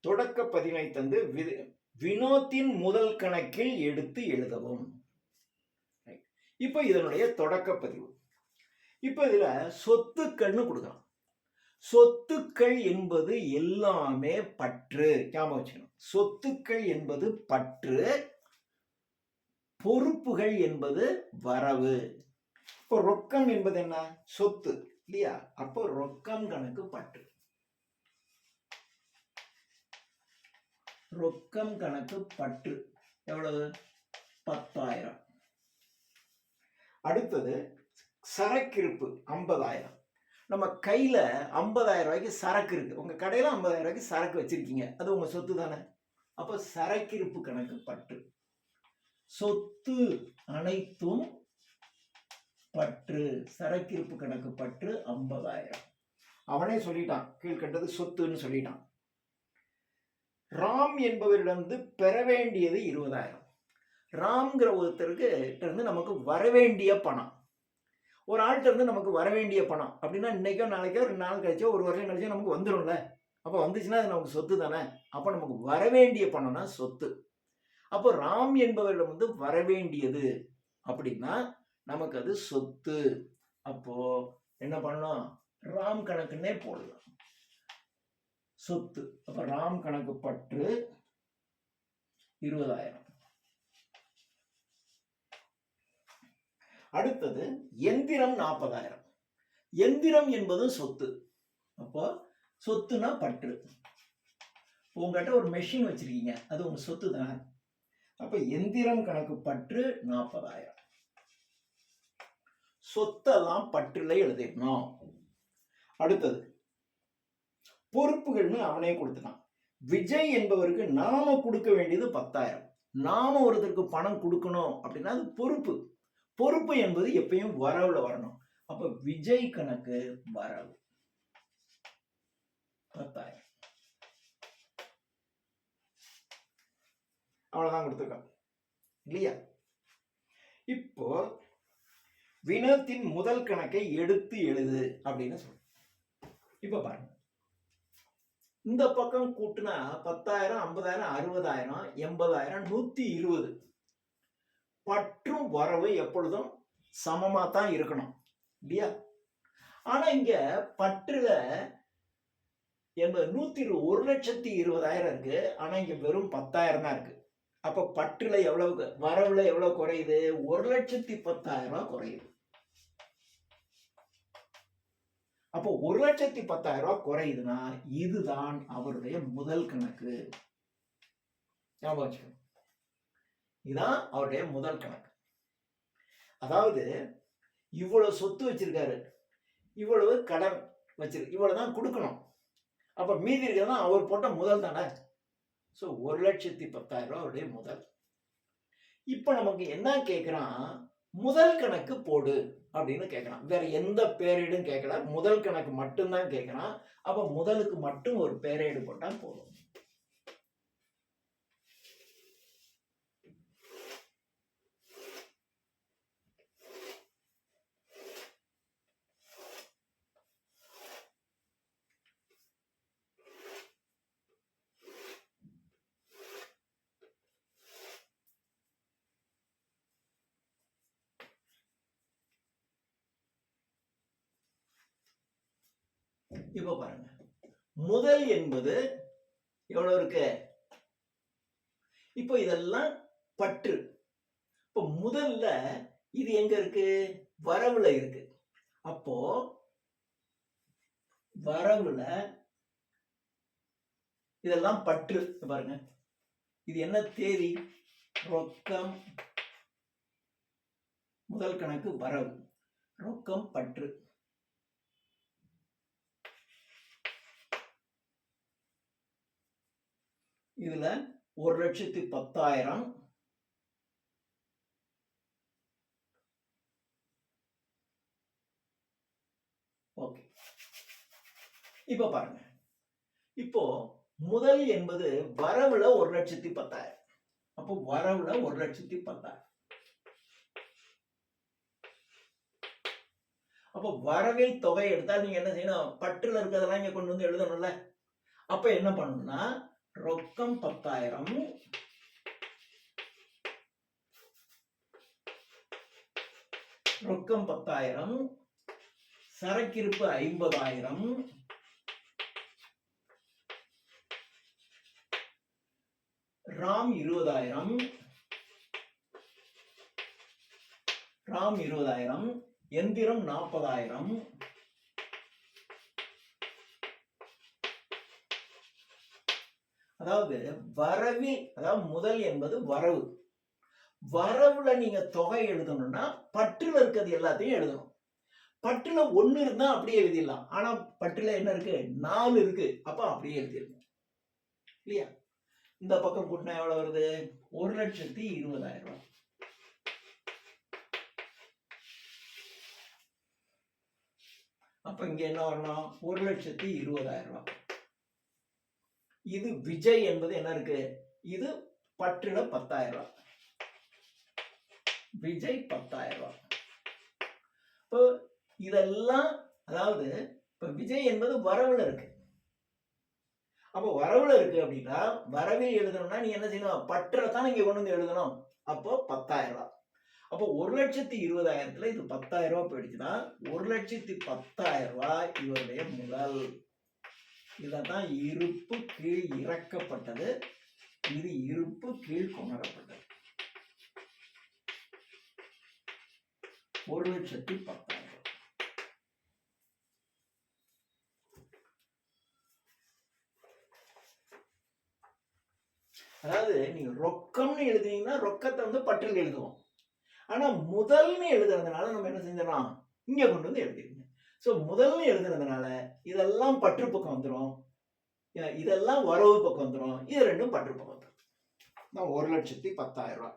தொடக்க பதிவினை தந்து வினோத்தின் முதல் கணக்கில் எடுத்து எழுதவும். இப்ப இதனுடைய தொடக்க பதிவு. இப்ப இதுல சொத்துக்கள்னு கொடுக்கலாம். சொத்துக்கள் என்பது எல்லாமே பற்று. ஞாபகம் வச்சுக்கணும். சொத்துக்கள் என்பது பற்று, பொறுப்புகள் என்பது வரவு. இப்போ ரொக்கம் என்பது என்ன? சொத்து இல்லையா? அப்போ ரொக்கம் கணக்கு பற்று. ரொக்கம் கணக்கு பற்று எவ்வளவு? 10,000. அடுத்தது சரக்கிருப்பு 50,000. நம்ம கையில 50,000 ரூபாய்க்கு சரக்கு இருக்கு. உங்க கடையில 50,000 ரூபாய்க்கு சரக்கு வச்சிருக்கீங்க, அது உங்க சொத்து தானே. அப்ப சரக்கிருப்பு கணக்கு பற்று. சொத்து அனைத்தும் பற்று. சரக்கிருப்பு கணக்கு பற்று 50,000. அவனே சொல்லிட்டான், கீழ்கண்டது சொத்துன்னு சொல்லிட்டான். ராம் என்பவரிடந்து பெற வேண்டியது 20,000. ராம்ங்கிற ஒருத்தருக்கு இருந்து நமக்கு வரவேண்டிய பணம். ஒரு ஆள்கிட்ட இருந்து நமக்கு வரவேண்டிய பணம் அப்படின்னா இன்னைக்கோ நாளைக்கோ 2 நாள் கழிச்சோ 1 வருஷம் கழிச்சோ நமக்கு வந்துடும்ல. அப்போ வந்துச்சுன்னா அது நமக்கு சொத்து தானே. அப்போ நமக்கு வரவேண்டிய பணம்னா சொத்து. அப்போ ராம் என்பவரிடம் வந்து வரவேண்டியது அப்படின்னா நமக்கு அது சொத்து. அப்போ என்ன பண்ணணும்? ராம் கணக்குன்னே போடலாம். சொத்து. அப்ப ராம் கணக்கு பற்று 20,000. அடுத்தது எந்திரம் 40,000. எந்திரம் என்பது சொத்து. அப்போ சொத்துனா பற்று. உங்ககிட்ட ஒரு மெஷின் வச்சிருக்கீங்க, அது உங்க சொத்து தானே. அப்ப எந்திரம் கணக்கு பற்று 40,000. சொத்தெல்லாம் பற்றுல எழுதிடணும். அடுத்தது பொறுப்புகள்னு அவனே கொடுத்துட்டான். விஜய் என்பவருக்கு நாம கொடுக்க வேண்டியது 10,000. நாம ஒருத்தருக்கு பணம் கொடுக்கணும் அப்படின்னா அது பொறுப்பு. பொறுப்பு என்பது எப்பயும் வரவுல வரணும். அப்ப விஜய் கணக்கு வரவு 10,000. அவ்வளவுதான் கொடுத்துருக்கான் இல்லையா? இப்போ வினோத்தின் முதல் கணக்கை எடுத்து எழுது அப்படின்னு சொல்ற. இப்ப பாருங்க, இந்த பக்கம் கூட்டுனா 10,000, 50,000, 60,000, 80,000, 120. பற்றும் வரவு எப்பொழுதும் சமமா தான் இருக்கணும் இல்லையா? ஆனா இங்க பற்றுல 1,20,000 இருக்கு. ஆனா இங்க வெறும் 10,000 தான் இருக்கு. அப்ப பற்றுல எவ்வளவு, வரவுல எவ்வளவு குறையுது? 1,10,000 குறையுது. அப்போ 1,10,000 குறையுதுன்னா இதுதான் அவருடைய முதல் கணக்கு. ஞாபகம் வச்சுக்கணும். இதுதான் அவருடைய முதல் கணக்கு. அதாவது இவ்வளவு சொத்து வச்சிருக்காரு, இவ்வளவு கடன் வச்சிருக்கு, இவ்வளவுதான் கொடுக்கணும். அப்ப மீதி இருக்கிறதா அவர் போட்ட முதல் தானே. ஸோ 1,10,000 அவருடைய முதல். இப்ப நமக்கு என்ன கேட்கிறான்? முதல் கணக்கு போடு அப்படின்னு கேட்கறான். வேற எந்த பேரேடும் கேட்கல, முதல் கணக்கு மட்டும்தான் கேட்கறான். அப்ப முதலுக்கு மட்டும் ஒரு பேரேடு போட்டா போதும். இப்ப பாருங்க, முதல் என்பது எவ்வளவு இருக்கு? இப்போ இதெல்லாம் பற்று. இப்ப முதல்ல இது எங்க இருக்கு? வரவுல இருக்கு. அப்போ வரவுல இதெல்லாம் பற்று பாருங்க. இது என்ன தேதி? ரொக்கம் முதல் கணக்கு வரவு, ரொக்கம் பற்று. இதுல 1,10,000. ஓகே, இப்ப பாருங்க. இப்போ முதல் என்பது வரவுல 1,10,000. அப்போ வரவுல 1,10,000. அப்போ வரவில் தொகை எடுத்தா நீங்க என்ன செய்யணும்? பற்றுல இருக்கிறதெல்லாம் இங்க கொண்டு வந்து எழுதணும்ல. அப்ப என்ன பண்ணணும்னா ரொக்கம் 10,000 ரொக்கம் 10,000 சரக்கிருப்பு 50,000 ராம் 20,000 ராம் 20,000 எந்திரம் 40,000 அதாவது வரவில், அதாவது முதல் என்பது வரவு. வரவுல நீங்க தொகை எழுதணும்னா பற்றுல இருக்கிறது எல்லாத்தையும் எழுதணும். பற்றுல 1 இருந்தா அப்படியே எழுதிடலாம். ஆனா பற்றுல என்ன இருக்கு? 4 இருக்கு. அப்ப அப்படியே எழுதிருங்க இல்லையா? இந்த பக்கம் கூட்டினா எவ்வளவு வருது? 1,20,000. அப்ப இங்க என்ன வரணும்? 1,20,000. இது விஜய் என்பது என்ன இருக்கு? இது பற்றுல 10,000. விஜய் 10,000. இப்போ இதெல்லாம், அதாவது இப்ப விஜய் என்பது வரவுல இருக்கு. அப்போ வரவுல இருக்கு அப்படின்னா வரவில் எழுதணும்னா நீ என்ன செய்யணும்? பற்றை தான் இங்க கொண்டு வந்து எழுதணும். அப்போ 10,000. அப்போ 1,20,000 இது 10,000 போயிடுச்சுன்னா 1,10,000 இவருடைய முதல். இததான் இருப்பு கீழ் இறக்கப்பட்டது. இது இருப்பு கீழ் கொணரப்பட்டது. 1,10,000. அதாவது நீங்க ரொக்கம்னு எழுதுனீங்கன்னா ரொக்கத்தை வந்து பற்றில் எழுதுவோம். ஆனா முதல்னு எழுதுறதுனால நம்ம என்ன செஞ்சிடலாம்? இங்க கொண்டு வந்து எழுதிருங்க. சோ முதல்னு எழுதுறதுனால இதெல்லாம் பற்று பக்கம் வந்துடும், இதெல்லாம் வரவு பக்கம் வந்துடும், இது ரெண்டும் பற்று பக்கம் வந்துடும். 1,10,000.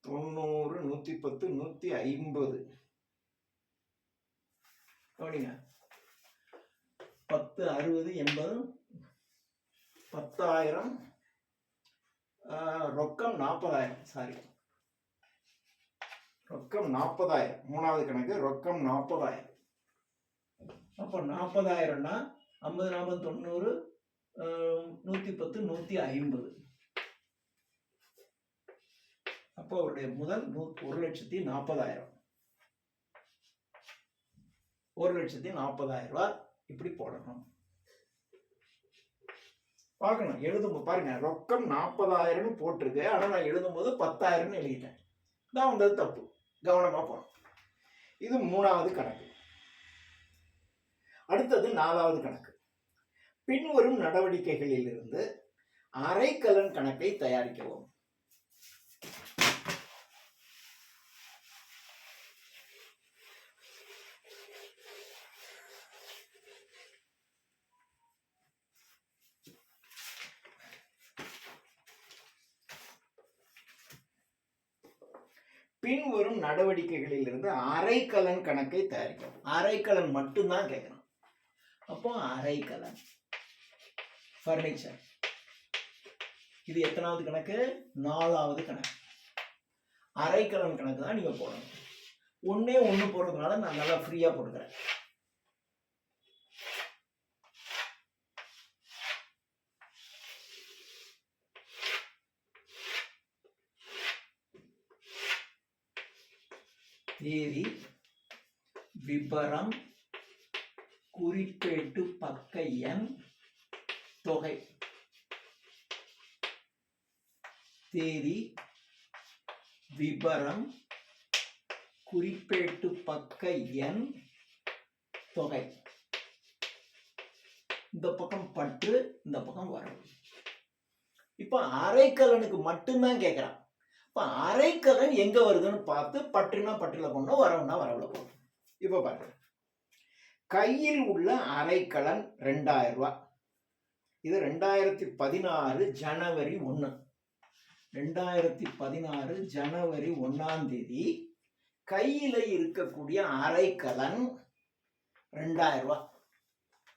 90, 110, 150. கவனிங்க. 10, 60, 80, 10,000. ரொக்கம் 40,000. சாரி, ரொக்கம் 40,000. மூணாவது கணக்கு ரொக்கம் 40,000. அப்போ 40,000னா 50, 40, 90, 110, 150. அப்போ அவருடைய முதல் 1,40,000. 1,40,000 இப்படி போடணும். பார்க்கணும், எழுதும் பாருங்க. ரொக்கம் 40,000 போட்டிருக்கு. ஆனா நான் எழுதும் போது 10,000 எழுதிட்டேன். தான் வந்தது தப்பு. கவனமா போகணும். இது மூணாவது கணக்கு. அடுத்தது நாலாவது கணக்கு. பின்வரும் நடவடிக்கைகளில் இருந்து அரைக்கலன் கணக்கை தயாரிக்கவும். பின்வரும் நடவடிக்கைகளில் இருந்து அரைக்கலன் கணக்கை தயாரிக்கவும். அரைக்கலன் மட்டும்தான் கேட்கணும். அப்போ அரைக்கலன் பர்னிச்சர். இது எத்தனாவது கணக்கு? நாலாவது கணக்கு. அரைக்கலன் கணக்கு தான் நீங்க போடணும். ஒன்னே ஒண்ணு போடுறதுனால நான் நல்லா ஃப்ரீயா போட்டுக்கிறேன். தேதி, விபரம், குறிப்பேட்டு பக்க எண் தொகை தேதி விபரம் குறிப்பேட்டு பக்க எண் தொகை. இந்த பக்கம் பற்று, இந்த பக்கம் வரவு. இப்ப அரைக்கலனுக்கு மட்டும்தான் கேட்கிறான். இப்ப அரைக்கலன் எங்க வருதுன்னு பார்த்து பற்றுனா பற்றுல போடணும், வரவுனா வரவுல போடணும். இப்ப பாருங்க, கையில் உள்ள அரைக்கலன் 2000 ரூபாய். இது 2016 ஜனவரி 1. 2016 ஜனவரி 1ஆம் தேதி கையில இருக்கக்கூடிய அரைக்கலன் 2000 ரூபாய்.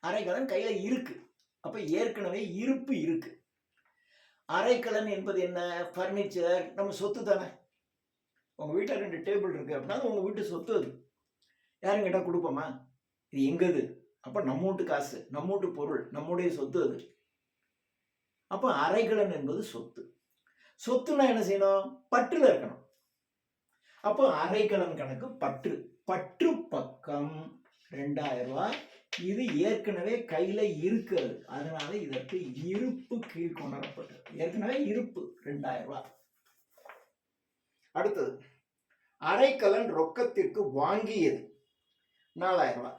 அரைக்கலன் கையில இருக்கு. அப்ப ஏற்கனவே இருப்பு இருக்கு. அரைக்கலன் என்பது என்ன? பர்னிச்சர், நம்ம சொத்து தானே. உங்க வீட்டில் 2 டேபிள் இருக்கு அப்படின்னா உங்க வீட்டு சொத்து. அது யாரும் கேட்டா கொடுப்போமா? இது எங்கது? அப்ப நம்ம வீட்டு காசு, நம்ம வீட்டு பொருள், நம்முடைய சொத்து அது. அப்ப அரைக்கலன் என்பது சொத்து. சொத்துனா என்ன செய்யணும்? பற்றுல இருக்கணும். அப்போ அரைக்கலன் கணக்கு பற்று. பற்று பக்கம் 2000 ரூபாய். இது ஏற்கனவே கையில இருக்கிறது, அதனால இதற்கு இருப்பு கீழ்கொணரப்பட்டது. ஏற்கனவே இருப்பு 2000 ரூபாய். அடுத்தது, அரைக்கலன் ரொக்கத்திற்கு வாங்கியது 4000 ரூபாய்.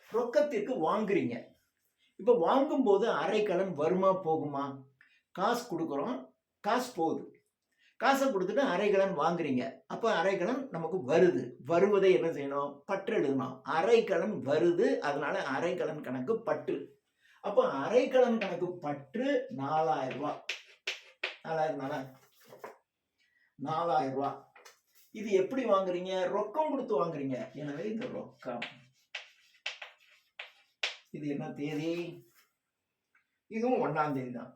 ரொக்கத்திற்கு வாங்குறீங்க. இப்ப வாங்கும் போது அரைக்கலன் வருமா போகுமா? காசு கொடுக்குறோம், காசு போகுது. காசை கொடுத்துட்டு அரைக்கலன் வாங்குறீங்க. அப்ப அரைக்கலன் நமக்கு வருது. வருவதை என்ன செய்யணும்? பற்று எழுதணும். அரைக்கலன் வருது, அதனால அரைக்கலன் கணக்கு பற்று. அப்ப அரைக்கலன் கணக்கு பற்று 4000 ரூபாய். 4000 ரூபாய். இது எப்படி வாங்குறீங்க? ரொக்கம் கொடுத்து வாங்குறீங்க. எனவே இந்த ரொக்கம். இது என்ன தேதி? இதுவும் 1ஆம் தேதி தான்.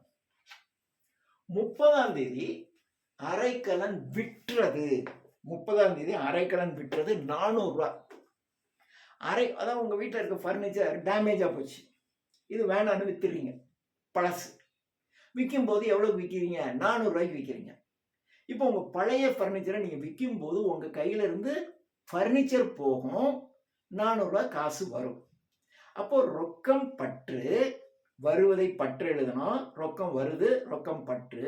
30ஆம் தேதி அரைக்கலன் விற்றது. 30ஆம் தேதி அரைக்கலன் விற்றது 400 ரூபாய். அதான் உங்க வீட்டில் இருக்க பர்னிச்சர் டேமேஜா போச்சு, இது வேணான்னு வித்துறீங்க. பழசு விற்கும் போது எவ்வளவு விற்கிறீங்க? 400 ரூபாய்க்கு விற்கிறீங்க. இப்போ உங்க பழைய பர்னிச்சரை நீங்க விற்கும் போது உங்க கையில இருந்து பர்னிச்சர் போகும், 400 ரூபாய் காசு வரும். அப்போ ரொக்கம் பற்று, வருவதை பற்று எழுதணும். ரொக்கம் வருது, ரொக்கம் பற்று.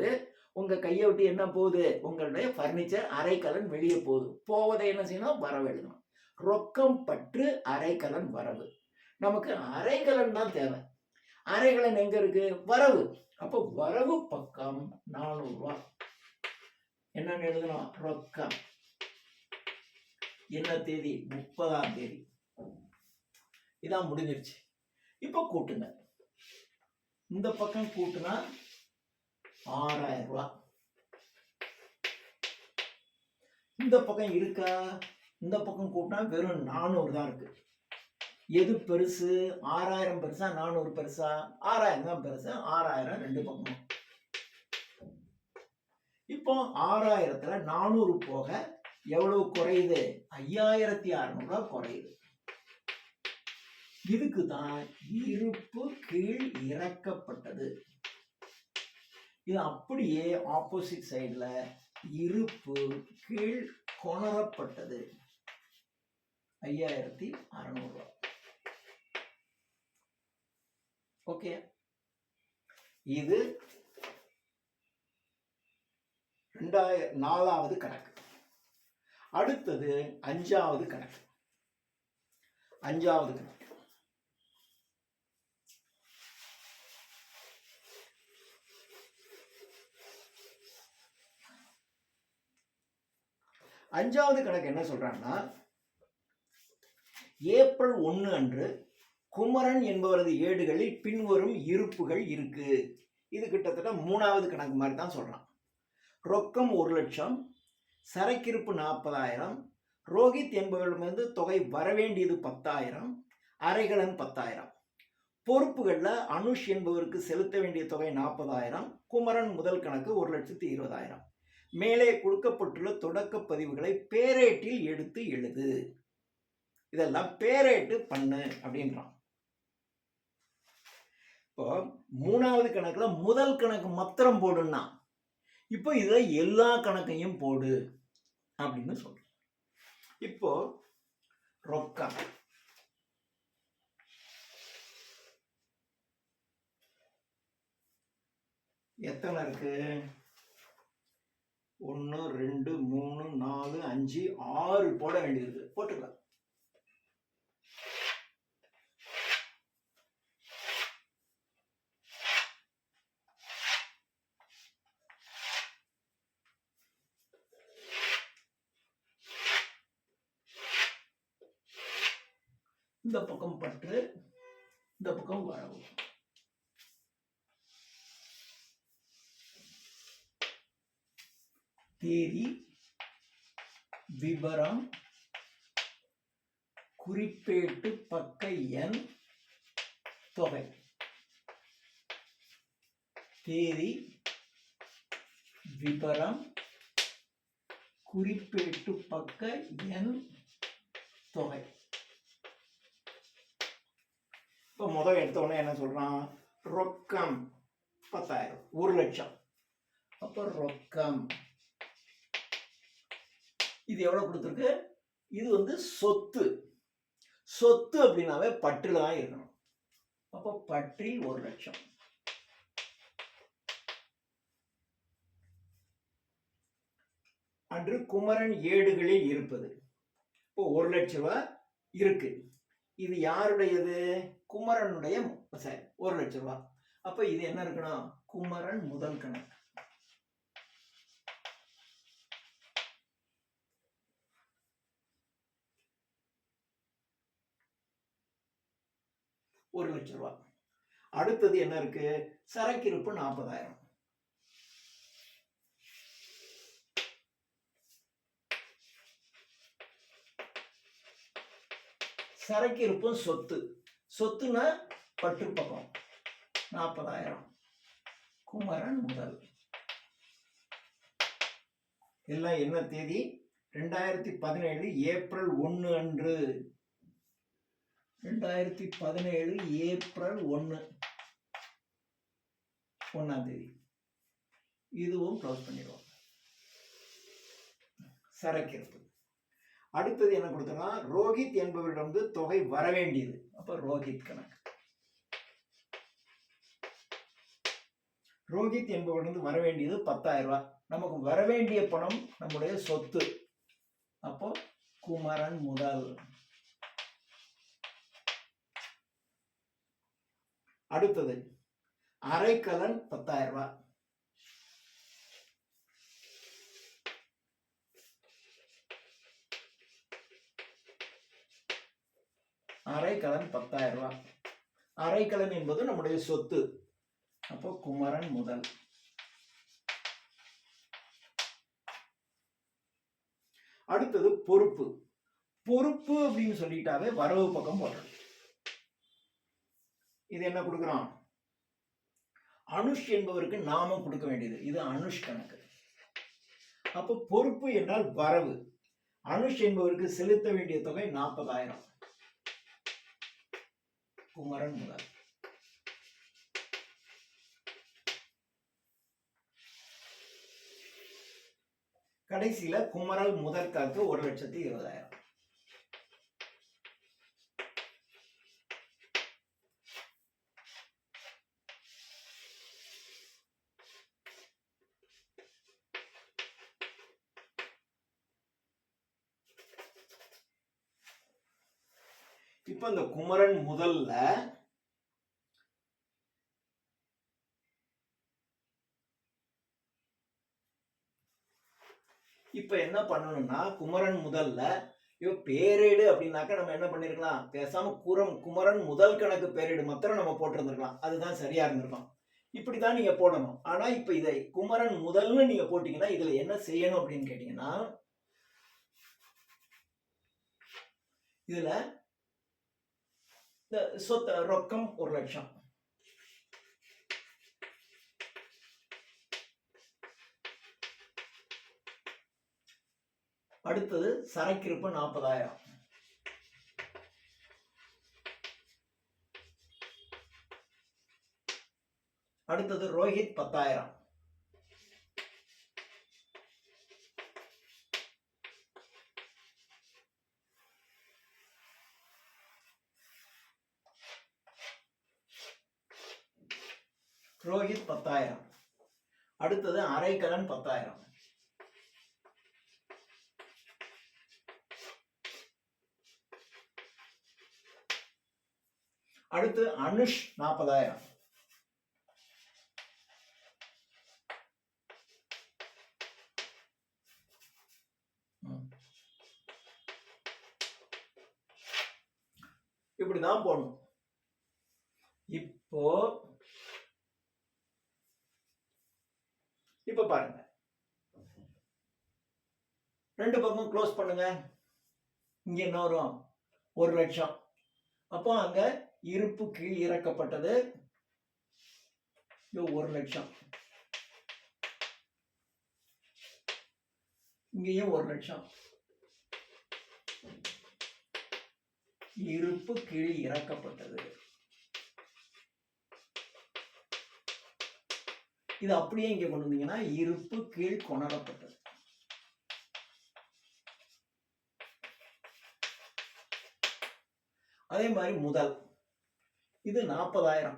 உங்க கையை விட்டு என்ன போகுது? உங்களுடைய பர்னிச்சர் அரைக்கலன் வெளியே போகுது. போவதை என்ன செய்யணும்? வரவு எழுதணும். ரொக்கம் பற்று அரைக்கலன் வரவு. நமக்கு அரைக்கலன் தான் தேவை. அரைக்கலன் எங்க இருக்கு? வரவு. அப்போ வரவு பக்கம் 400 ரூபாய். என்னன்னு எழுதணும்? ரொக்கம். என்ன தேதி? 30ஆம் தேதி. இதான் முடிஞ்சிருச்சு. இப்போ கூட்டுங்க. இந்த பக்கம் கூட்டுனா 6000 ரூபாய். இந்த பக்கம் இருக்கா? இந்த பக்கம் கூட்டினா வெறும் 400 தான் இருக்கு. எது பெருசு? 6000 பெருசா 400 பெருசா? 6000 தான் பெருசு. 6000 ரெண்டு பக்கமும். இப்போ 6000த்துல 400 போக எவ்வளவு குறையுது? 5600 ரூபாய் குறையுது. இதுக்கு தான் இருப்பு கீழ் இறக்கப்பட்டது. இது அப்படியே ஆப்போசிட் சைடுல இருப்பு கீழ் கொணரப்பட்டது 5600 ரூபாய். ஓகே, இது 4வது கணக்கு. அடுத்தது 5வது கணக்கு. 5வது கணக்கு. அஞ்சாவது கணக்கு என்ன சொல்றாங்கன்னா, ஏப்ரல் 1 அன்று குமரன் என்பவரது ஏடுகளில் பின்வரும் இருப்புகள் இருக்கு. இது கிட்டத்தட்ட 3வது கணக்கு மாதிரி தான் சொல்றான். ரொக்கம் 1,00,000, சரக்கிருப்பு 40,000, ரோஹித் என்பவரிடமிருந்து தொகை வரவேண்டியது 10,000, அரைக்கலன் 10,000. பொறுப்புகள்ல அனுஷ் என்பவருக்கு செலுத்த வேண்டிய தொகை 40,000. குமரன் முதல் கணக்கு 1,20,000. மேலே கொடுக்கப்பட்டுள்ள தொடக்க பதிவுகளை பேரேட்டில் எடுத்து எழுது. இதெல்லாம் பேரேட்டு பண்ணு அப்படின்றான். இப்போ 3வது கணக்குல முதல் கணக்கு மாத்திரம் போடுன்னா, இப்போ இதுல எல்லா கணக்கையும் போடு அப்படின்னு சொல்றோம். இப்போ ரொக்கம் எத்தனை இருக்கு? 1 2 3 4 5 6 போட வேண்டியது. போட்டுக்கலாம். இந்த பக்கம் பற்று, இந்த பக்கம் வரவு. தேதி, விபரம், குறிப்பேட்டு பக்க எண், தொகை. தேதி, விபரம், குறிப்பேட்டு பக்க எண், தொகை. இப்போ முதல் எடுத்த உடனே என்ன சொல்றான்? ரொக்கம் 10,000, 1 லட்சம். அப்போ ரொக்கம் இது எவ்வளவு கொடுத்துருக்கு? இது வந்து சொத்து. சொத்து அப்படின்னாவே பற்றுல தான் இருக்கணும். அப்போ பற்றில் 1 லட்சம். அன்று குமரன் ஏடுகளில் இருப்பது. இப்போ 1 லட்சம் ரூபாய் இருக்கு. இது யாருடையது? குமரனுடைய. சரி, 1 லட்சம் ரூபாய். அப்ப இது என்ன இருக்கணும்? குமரன் முதல் கணக்கு. ஒரு லட்சம் ரூபாய். அடுத்தது என்ன இருக்கு? சரக்கிருப்பு 40,000. சரக்கிருப்பும் சொத்து. சொத்துனா பற்று பக்கம் 40,000. குமரன் முதல். எல்லாம் என்ன தேதி? 2017 ஏப்ரல் 1 அன்று. 2017 ஏப்ரல் 1 1ஆம் தேதி. இதுவும் க்ளோஸ் பண்ணிடுவோம். சரக்கிருப்பு. அடுத்தது என்ன கொடுத்தோம்னா, ரோஹித் என்பவரிடம் தொகை வரவேண்டியது. அப்ப ரோஹித் கணக்கு. ரோஹித் என்பவரிடம் வரவேண்டியது 10,000 ரூபாய். நமக்கு வரவேண்டிய பணம் நம்முடைய சொத்து. அப்போ குமரன் முதல். அடுத்தது அரைக்கலன் 10,000 ரூபாய். அரைக்கலன் 10,000 ரூபாய். அரைக்கலன் என்பது நம்முடைய சொத்து. அப்போ குமரன் முதல். அடுத்தது பொறுப்பு. பொறுப்பு அப்படின்னு சொல்லிட்டாவே வரவு பக்கம் போடுறது. இது என்ன கொடுக்கிறோம்? அனுஷ் என்பவருக்கு நாமம் கொடுக்க வேண்டியது. இது அனுஷ் கணக்கு. அப்போ பொறுப்பு என்றால் வரவு. அனுஷ் என்பவருக்கு செலுத்த வேண்டிய தொகை 40,000. குமரன் முதல். கடைசியில குமரன் முதல் கணக்கு 1,20,000. இப்ப இந்த குமரன் முதல்ல இப்ப என்ன பண்ணணும்னா, குமரன் முதல்ல பேரேடு அப்படின்னாக்க நம்ம என்ன பண்ணிருக்கலாம்? பேசாம குமரன் முதல் கணக்கு பேரேடு மாத்திரம் நம்ம போட்டிருந்திருக்கலாம். அதுதான் சரியா இருந்திருக்கும். இப்படிதான் நீங்க போடணும். ஆனா இப்ப இதை குமரன் முதல்னு நீங்க போட்டீங்கன்னா இதுல என்ன செய்யணும் அப்படின்னு கேட்டீங்கன்னா, இதுல இந்த சொத்து ரொக்கம் 1 லட்சம். அடுத்தது சரக்கிருப்பு 40,000. அடுத்தது ரோஹித் 10,000. ரோஹித் 10,000. அடுத்தது அரைக்கலன் 10,000. அடுத்து அனுஷ் 40,000. இப்படிதான் போடணும். இப்போ பாருங்க, ரெண்டு பக்கம் க்ளோஸ் பண்ணுங்க. இங்க என்ன வரும்? 1,00,000. அப்போ அங்க இருப்பு கீழ் இறக்கப்பட்டது 1,00,000. இங்கேயும் 1,00,000. இருப்பு கீழ் இறக்கப்பட்டது. இது அப்படியே இங்க கொண்டு வந்தீங்கன்னா இருப்பு கீழ் கொணரப்பட்டது. அதே மாதிரி முதல் இது 40,000.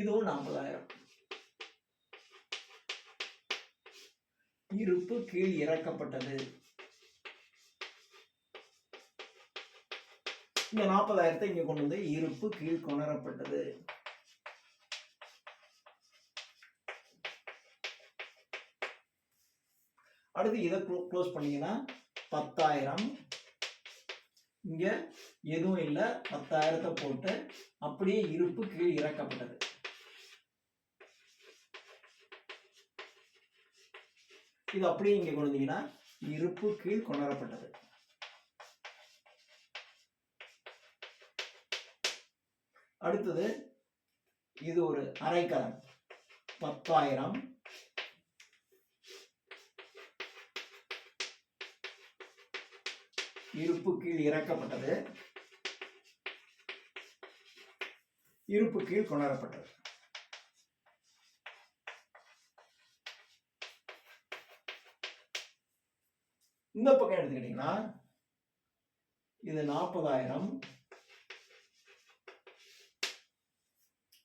இதுவும் 40,000. இருப்பு கீழ் இறக்கப்பட்டது. இந்த 40,000 இங்க கொண்டு வந்து இருப்பு கீழ் கொணரப்பட்டது. அடுத்து இதை க்ளோஸ் பண்ணீங்கன்னா 10,000. இங்க எதுவும் இல்லை, 10,000 போட்டு அப்படியே இருப்பு கீழ் இறக்கப்பட்டது. இது அப்படியே இங்க கொண்டு வந்தீங்கன்னா இருப்பு கீழ் கொணரப்பட்டது. அடுத்தது இது ஒரு அரைக்கலன் 10,000. இருப்பு கீழ் இறக்கப்பட்டது, இருப்பு கீழ் கொணரப்பட்டது. இந்த பக்கம் எடுத்துக்கிட்டீங்கன்னா இது 40,000.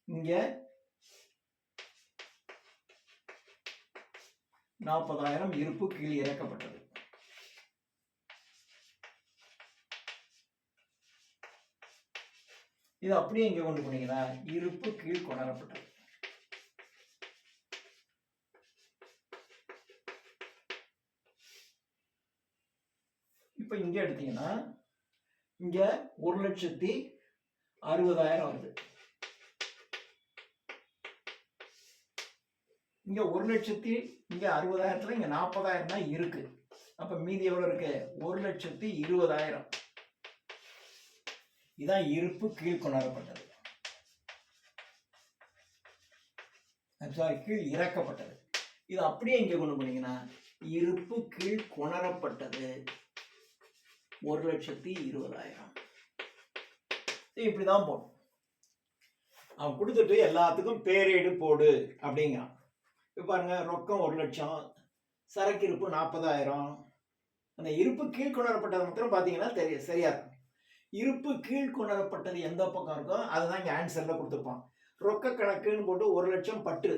இங்க 40,000 இருப்பு கீழ் இறக்கப்பட்டது. இது அப்படியே இங்க கொண்டு போனீங்கன்னா இருப்பு கீழ் கொணரப்பட்டது. இப்ப இங்க எடுத்தீங்கன்னா இங்க 1,60,000 வருது. இங்க 1,60,000 இங்க 40,000 தான் இருக்கு. அப்ப மீதி எவ்வளவு இருக்கு? 1,20,000. இதான் இருப்பு கீழ் கொணரப்பட்டது, கீழ் இறக்கப்பட்டது. இது அப்படியே இங்க கொண்டு போனீங்கன்னா இருப்பு கீழ் கொணரப்பட்டது 1,20,000. இப்படிதான் போடும். அவன் கொடுத்துட்டு எல்லாத்துக்கும் பேரேடு போடு அப்படிங்கிறான். இப்ப பாருங்க, ரொக்கம் 1,00,000, சரக்கு இருப்பு 40,000. அந்த இருப்பு கீழ் கொணரப்பட்டது மாத்திரம் பாத்தீங்கன்னா சரியா இருக்கும். இருப்பு கீழ் கொணரப்பட்டது எந்த பக்கம் இருக்கோ அதுதான் இங்க ஆன்சர்ல கொடுத்துருப்பான். ரொக்க கணக்குன்னு போட்டு 1,00,000 பற்று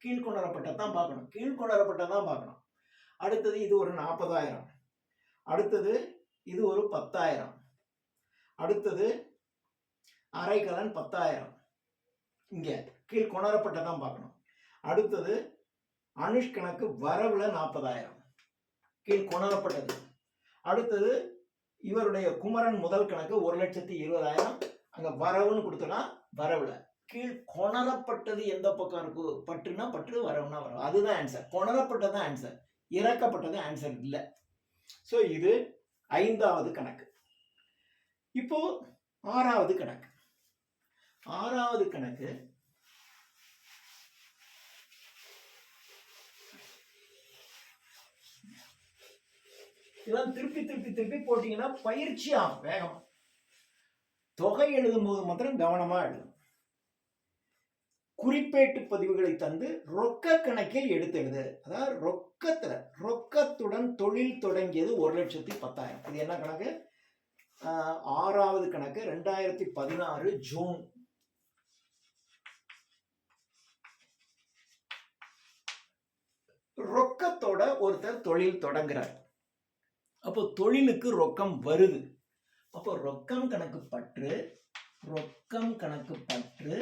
கீழ் கொணரப்பட்டதான் பார்க்கணும், கீழ் கொணரப்பட்டதான் பார்க்கணும். அடுத்தது இது ஒரு 40,000. அடுத்தது இது ஒரு 10,000. அடுத்தது அரைக்கலன் 10,000. இங்க கீழ் கொணரப்பட்டதான் பார்க்கணும். அடுத்தது அனுஷ் கணக்கு வரவுல 40,000 கீழ் கொணரப்பட்டது. அடுத்தது இவருடைய குமரன் முதல் கணக்கு 1,20,000 அங்க வரவுன்னு கொடுத்தோம்னா வரவுல. கீழ் கொணரப்பட்டது எந்த பக்கம் இருக்கு? பற்றுனா பற்று, வரவுனா வரவு. அதுதான் ஆன்சர். கொணரப்பட்டதான் ஆன்சர், இறக்கப்பட்டது ஆன்சர் இல்லை. ஸோ இது 5வது கணக்கு. இப்போ 6வது கணக்கு. 6வது கணக்கு இதெல்லாம் திருப்பி திருப்பி திருப்பி போட்டீங்கன்னா பயிற்சி ஆகும் வேகமா. தொகை எழுதும் போது மாத்திரம் கவனமா எழுதும். குறிப்பேட்டு பதிவுகளை தந்து ரொக்க கணக்கில் எடுத்து எழுது. அதாவது ரொக்கத்துடன் தொழில் தொடங்கியது 1,10,000. இது என்ன கணக்கு? 6வது கணக்கு 2016 ஜூன் ரொக்கத்தோட ஒருத்தர் தொழில் தொடங்குறார். அப்போ தொழிலுக்கு ரொக்கம் வருது. அப்போ ரொக்கம் கணக்கு பற்று, ரொக்கம் கணக்கு பற்று,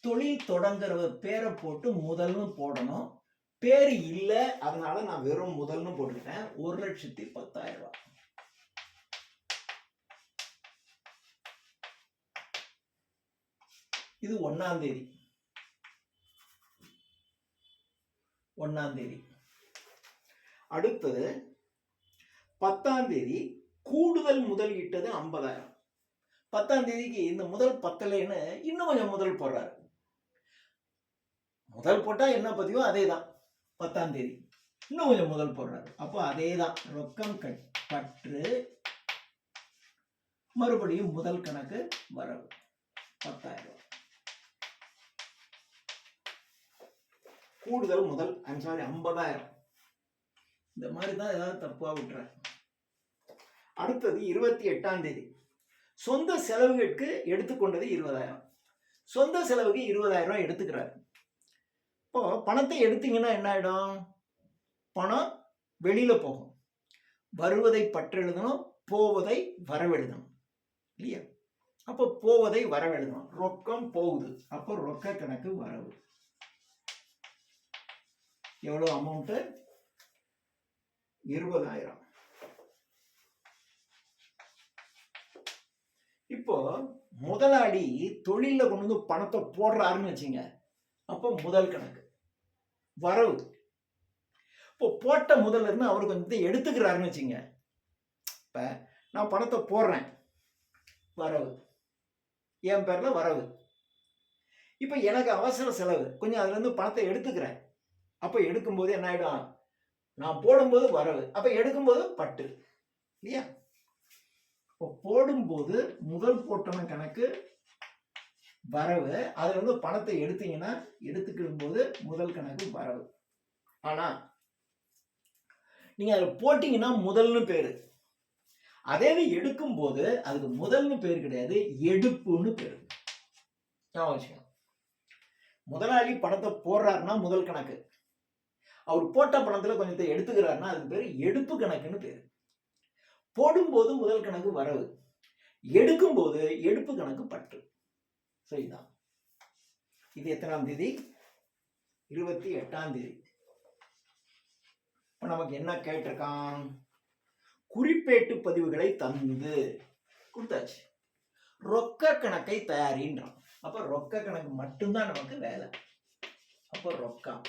தொழில் தொடங்குற பேரை போட்டு முதல்னு போடணும். பேர் இல்லை, அதனால நான் வெறும் முதல்னு போட்டுக்கிட்டேன். 1,10,000 ரூபாய். இது 1ஆம் தேதி. 1ஆம் தேதி. அடுத்தது 10ஆம் தேதி கூடுதல் முதல் இட்டது 50,000. 10ஆம் தேதிக்கு இந்த முதல் பத்தலைன்னு இன்னும் கொஞ்சம் முதல் போடுறாரு. முதல் போட்டா என்ன பதிவோ அதே தான். 10ஆம் தேதி இன்னும் கொஞ்சம் முதல் போடுறாரு. அப்போ அதே தான். ரொக்கம் பற்று மறுபடியும் முதல் கணக்கு வரவு 10,000 ரூபாய். கூடுதல் முதல் 50,000. இந்த மாதிரி தான் ஏதாவது தப்பா விட்டுறேன். அடுத்தது 28ஆம் தேதி சொந்த செலவுகளுக்கு எடுத்துக்கொண்டது 20,000. சொந்த செலவுக்கு 20,000 ரூபாய் எடுத்துக்கிறார். இப்போ பணத்தை எடுத்தீங்கன்னா என்ன ஆயிடும்? பணம் வெளியில போகும். வருவதை பற்றெழுதணும், போவதை வரவெழுதணும் இல்லையா? அப்போ போவதை வரவெழுதணும். ரொக்கம் போகுது, அப்போ ரொக்க கணக்கு வரவு. எவ்வளவு அமௌண்ட்? 20,000. இப்போ முதலாளி தொழில கொண்டு வந்து பணத்தை போடுறாருன்னு வச்சுங்க. அப்போ முதல் கணக்கு வரவு. இப்போ போட்ட முதல்ல இருந்து அவர் கொஞ்சம் எடுத்துக்கிறாருன்னு வச்சுங்க. இப்ப நான் பணத்தை போடுறேன், வரவு என் பேர்ல வரவு. இப்ப எனக்கு அவசர செலவு, கொஞ்சம் அதுல இருந்து பணத்தை எடுத்துக்கிறேன். அப்ப எடுக்கும்போது என்ன ஆயிடும்? நான் போடும்போது வரவு, அப்ப எடுக்கும்போது பட்டு இல்லையா? போடும்போது முதல் போட்டன கணக்கு வரவு, அதுல இருந்து பணத்தை எடுத்தீங்கன்னா எடுத்துக்கிடும் போது முதல் கணக்கு வரவு. ஆனா நீங்க அதுல போட்டீங்கன்னா முதல்னு பேரு. அதே எடுக்கும் போது அதுக்கு முதல்னு பேர் கிடையாது, எடுப்புன்னு பேரு. முதலாளி பணத்தை போடுறாருன்னா முதல் கணக்கு, அவர் போட்ட பணத்துல கொஞ்சத்தை எடுத்துக்கிறாருன்னா அதுக்கு பேரு எடுப்பு கணக்குன்னு பேரு. போடும்போது முதல் கணக்கு வரவு, எடுக்கும் போது எடுப்பு கணக்கு பற்று. சரிதான். இது எத்தனாம் தேதி? 28ஆம் தேதி. இப்ப நமக்கு என்ன கேட்டிருக்கான்? குறிப்பேட்டு பதிவுகளை தந்து கொடுத்தாச்சு. ரொக்க கணக்கை தயாரின்றான். அப்ப ரொக்க கணக்கு மட்டும்தான் நமக்கு வேலை. அப்ப ரொக்கம்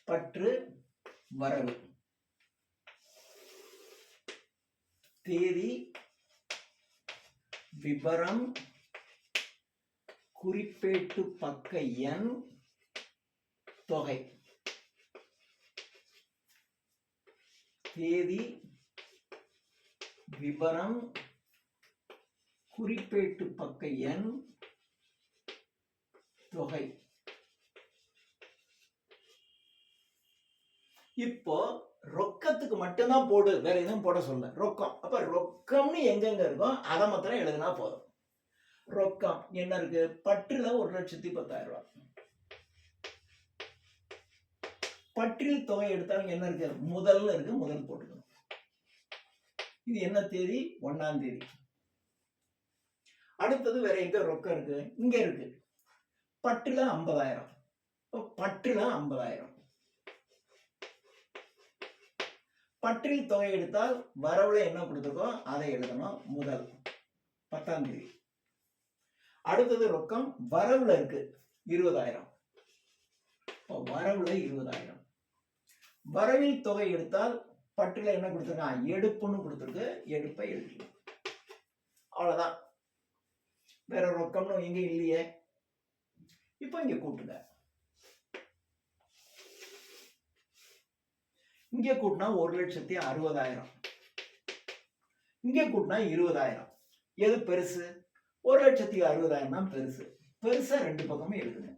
பற்று வரவு, தேதி, விபரம், குறிப்பேட்டு பக்க எண், தொகை. தேதி, விபரம், குறிப்பேட்டு பக்க எண், தொகை. இப்போ ரொக்கத்துக்கு மட்டும்தான் போடு, வேற எதுவும் போட சொல்ல. ரொக்கம். அப்ப ரொக்கம்னு எங்கெங்க இருக்கும் அதை மாத்திரம் எழுதுனா போதும். ரொக்கம் என்ன இருக்கு? பற்றுல 1,10,000 ரூபாய். பற்றில் தொகை எடுத்தாலும் என்ன இருக்கு? முதல்ல இருக்கு, முதல் போட்டுக்கணும். இது என்ன தேதி? 1ஆம் தேதி. அடுத்தது வேற எங்க ரொக்கம் இருக்கு? இங்க இருக்கு. பற்றுல 50,000. பற்றுல 50,000. பற்றில் தொகை எடுத்தால் வரவுல என்ன கொடுத்துருக்கோம் அதை எழுதணும். முதல் 10ஆம் தேதி. அடுத்தது ரொக்கம் வரவுல இருக்கு 20,000. வரவுல 20,000. வரவில் தொகை எடுத்தால் பற்றில என்ன கொடுத்துருக்கான்? எடுப்புன்னு கொடுத்துருக்கு. எடுப்பை எழுதிக்கலாம். அவ்வளவுதான். வேற ரொக்கம்னு எங்க இல்லையே. இப்ப இங்க கூட்டுங்க. இங்கே கூட்டினா 1,60,000. இங்கே கூட்டினா 20,000. எது பெருசு? 1,60,000 தான் பெருசு. பெருசா 2 பக்கமும் எழுதுங்க.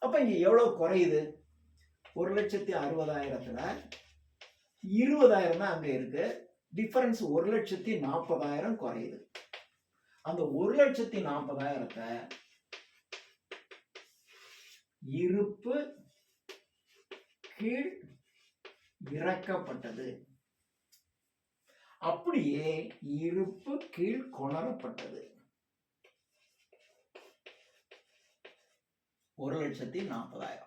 அப்ப இங்க எவ்வளவு குறையுது? 1,60,000த்துல 20,000 தான் அங்க இருக்கு. டிஃபரன்ஸ் 1,40,000 குறையுது. அந்த 1,40,000த்தை இருப்பு கீழ் இறக்கப்பட்டது, அப்படியே இருப்பு கீழ் கொணரப்பட்டது. 1,40,000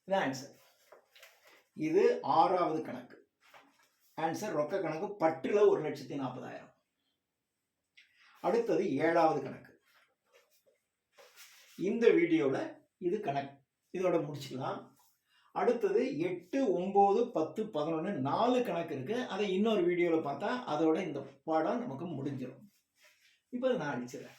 இது ஆன்சர். இது 6வது கணக்கு. ஆன்சர் ரொக்க கணக்கு பட்டுல 1,40,000. அடுத்தது 7வது கணக்கு. இந்த வீடியோல இது கணக்கு இதோட முடிச்சுக்கலாம். அடுத்தது 8, 9, 10, 11 4 கணக்கு இருக்கு. அதை இன்னொரு வீடியோல பார்த்தா அதோட இந்த பாடம் நமக்கு முடிஞ்சிடும். இப்போ நான் அடிச்சிடறேன்.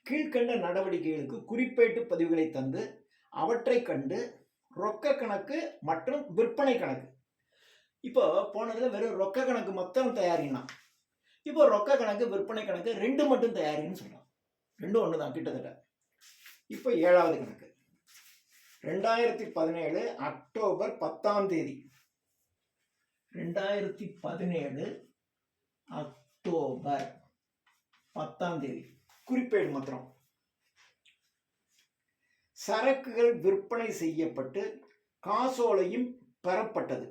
கீழ்கண்ட நடவடிக்கைகளுக்கு குறிப்பேட்டு பதிவுகளை தந்து அவற்றை கண்டு ரொக்க கணக்கு மற்றும் விற்பனை கணக்கு. இப்போ போனதுல வெறும் ரொக்க கணக்கு மொத்தம் தயாரினா, இப்போ ரொக்க கணக்கு விற்பனை கணக்கு 2 மட்டும் தயாரின்னு சொல்றோம். 2 ஒன்று தான் கிட்டத்தட்ட. இப்போ 7வது கணக்கு 2017 அக்டோபர் 10ஆம் தேதி. 2017 அக்டோபர் 10ஆம் தேதி குறிப்பேடு மாத்திரம். சரக்குகள் விற்பனை செய்யப்பட்டு காசோலையும் பெறப்பட்டது,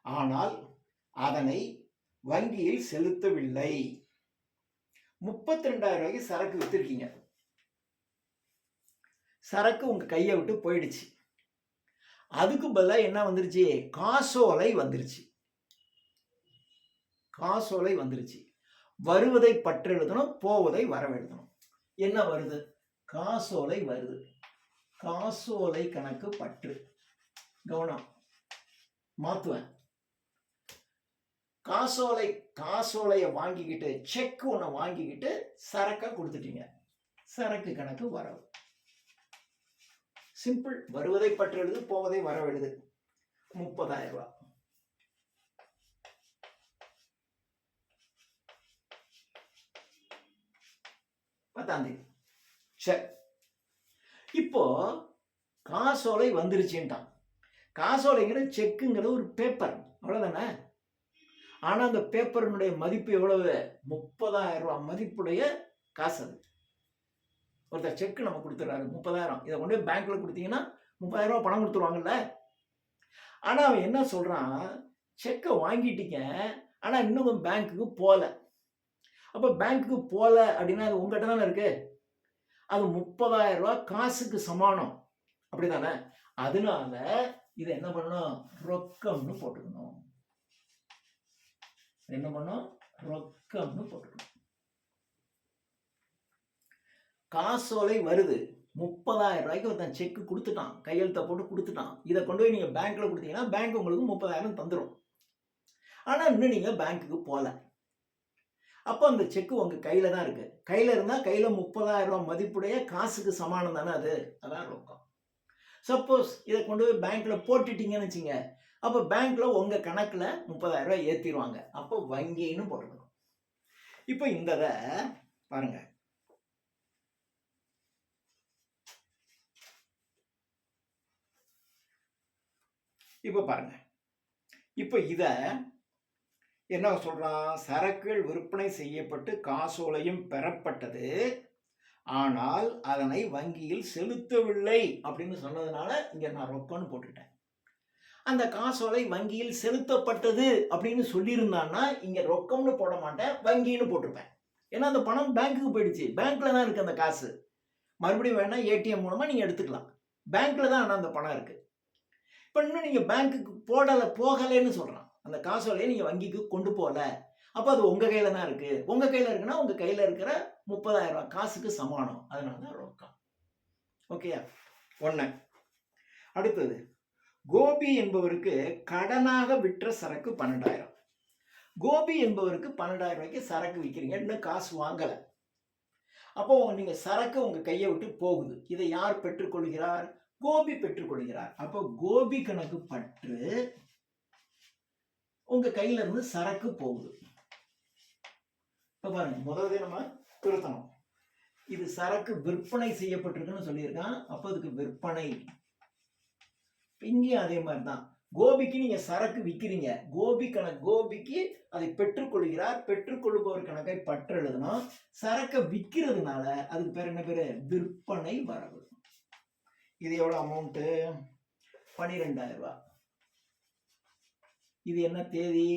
ஆனால் அதனை வங்கியில் செலுத்தவில்லை. 32,000 ரூபாய்க்கு சரக்கு வித்திருக்கீங்க. சரக்கு உங்க கையை விட்டு போயிடுச்சு. அதுக்கு பதிலாக என்ன வந்துருச்சு? காசோலை வந்துருச்சு. காசோலை வந்துருச்சு. வருவதை பற்று எழுதணும், போவதை வரவெழுதணும். என்ன வருது? காசோலை வருது. காசோலை கணக்கு பற்று. கவனம், மாத்துவேன். காசோலையை வாங்கிக்கிட்டு செக் ஒன்று வாங்கிக்கிட்டு சரக்கை கொடுத்துட்டீங்க. சரக்கு கணக்கு வரவு. சிம்பிள். வருவதை பற்று எழுது, போவதை வரவெழுது. 30,000 ரூபாய். பத்தாம் தேதி. சரி, இப்போ காசோலை வந்துருச்சுட்டான். காசோலைங்கிற செக்குங்கிறது ஒரு பேப்பர், அவ்வளவுதானே. ஆனா அந்த பேப்பரினுடைய மதிப்பு எவ்வளவு? 30,000 ரூபாய் மதிப்புடைய காசு. அது ஒருத்தர் செக்கு நம்ம கொடுத்துறாரு 30,000. இதை கொண்டு போய் பேங்க்ல கொடுத்தீங்கன்னா 30,000 ரூபாய் பணம் கொடுத்துருவாங்கல்ல. ஆனா அவன் என்ன சொல்றான்? செக்கை வாங்கிட்டீங்க, ஆனா இன்னும் பேங்க்குக்கு போல. அப்ப பேங்க்குக்கு போல அப்படின்னா அது உங்ககிட்ட தானே இருக்கு. அது 30,000 ரூபாய் காசுக்கு சமானம், அப்படிதானே. அதனால இதை என்ன பண்ணணும்? ரொக்கம்னு போட்டுக்கணும். என்ன பண்ணும்? ரொக்கம்னு போட்டுக்கணும். காசோலை வருது. 30,000 ரூபாய்க்கு ஒருத்தன் செக் கொடுத்துட்டான், கையெழுத்தை போட்டு கொடுத்துட்டான். இதை கொண்டு போய் நீங்க பேங்க்ல கொடுத்தீங்கன்னா பேங்க் உங்களுக்கு 30,000 தந்துடும். ஆனா இன்னும் நீங்க பேங்க்குக்கு போல. அப்போ அந்த செக்கு உங்க கையில தான் இருக்கு. கையில இருந்தா கையில 30,000 ரூபாய் மதிப்புடைய காசுக்கு சமானம் தானே அது. அதான் ரொக்கம். சப்போஸ் இதை கொண்டு போய் பேங்க்ல போட்டுட்டீங்கன்னு வச்சுங்க, அப்போ பேங்க்ல உங்க கணக்குல 30,000 ரூபாய் ஏத்திடுவாங்க. அப்போ வங்கின்னு போட்டுக்கணும். இப்போ இந்த பாருங்க. இப்போ பாருங்க. இப்போ இத என்ன சொல்றான்? சரக்குகள் விற்பனை செய்யப்பட்டு காசோலையும் பெறப்பட்டது, ஆனால் அதனை வங்கியில் செலுத்தவில்லை அப்படின்னு சொன்னதுனால இங்க நான் ரொக்கம்னு போட்டுட்டேன். அந்த காசோலை வங்கியில் செலுத்தப்பட்டது அப்படின்னு சொல்லியிருந்தான்னா இங்க ரொக்கம்னு போட மாட்டேன், வங்கின்னு போட்டிருப்பேன். ஏன்னா அந்த பணம் பேங்க்குக்கு போயிடுச்சு. பேங்க்ல தான் இருக்கு அந்த காசு. மறுபடியும் வேணா ஏடிஎம் மூலமா நீங்க எடுத்துக்கலாம். பேங்க்ல தான் ஆனா அந்த பணம் இருக்கு. இப்ப இன்னும் நீங்க பேங்க்குக்கு போகலைன்னு சொல்றான். அந்த காசோலையை நீங்க வங்கிக்கு கொண்டு போகல. அப்ப அது உங்க கையில தான் இருக்கு. உங்க கையில இருக்குன்னா உங்க கையில இருக்கிற 30,000 ரூபாய் காசுக்கு சமானம். அதனாலதான் ரொக்கம். ஓகேயா? 1. அடுத்தது, கோபி என்பவருக்கு கடனாக விற்ற சரக்கு 12,000. கோபி என்பவருக்கு 12,000 ரூபாய்க்கு சரக்கு விற்கிறீங்க, இன்னும் காசு வாங்கல. அப்போ நீங்க சரக்கு உங்க கையை விட்டு போகுது. இதை யார் பெற்றுக்கொள்கிறார்? கோபி பெற்றுக்கொள்கிறார். அப்போ கோபி கணக்கு பற்று உங்க கையில இருந்து சரக்கு போகுது. இப்ப பாருங்க, முதல்ல நம்ம திருத்தணும். இது சரக்கு விற்பனை செய்யப்பட்டிருக்குன்னு சொல்லியிருக்கான். அப்ப அதுக்கு விற்பனை. இங்கேயும் அதே மாதிரி தான். கோபிக்கு நீங்க சரக்கு விற்கிறீங்க, கோபிக்கு அதை பெற்றுக்கொள்கிறார். பெற்றுக்கொள்பவர் கணக்கை பற்று எழுதணும். சரக்கை விற்கிறதுனால அதுக்கு பேர் என்ன பேரு? விற்பனை வரவு. இது எவ்வளவு அமௌண்ட்? 12,000 ரூபாய். இது என்ன தேதி?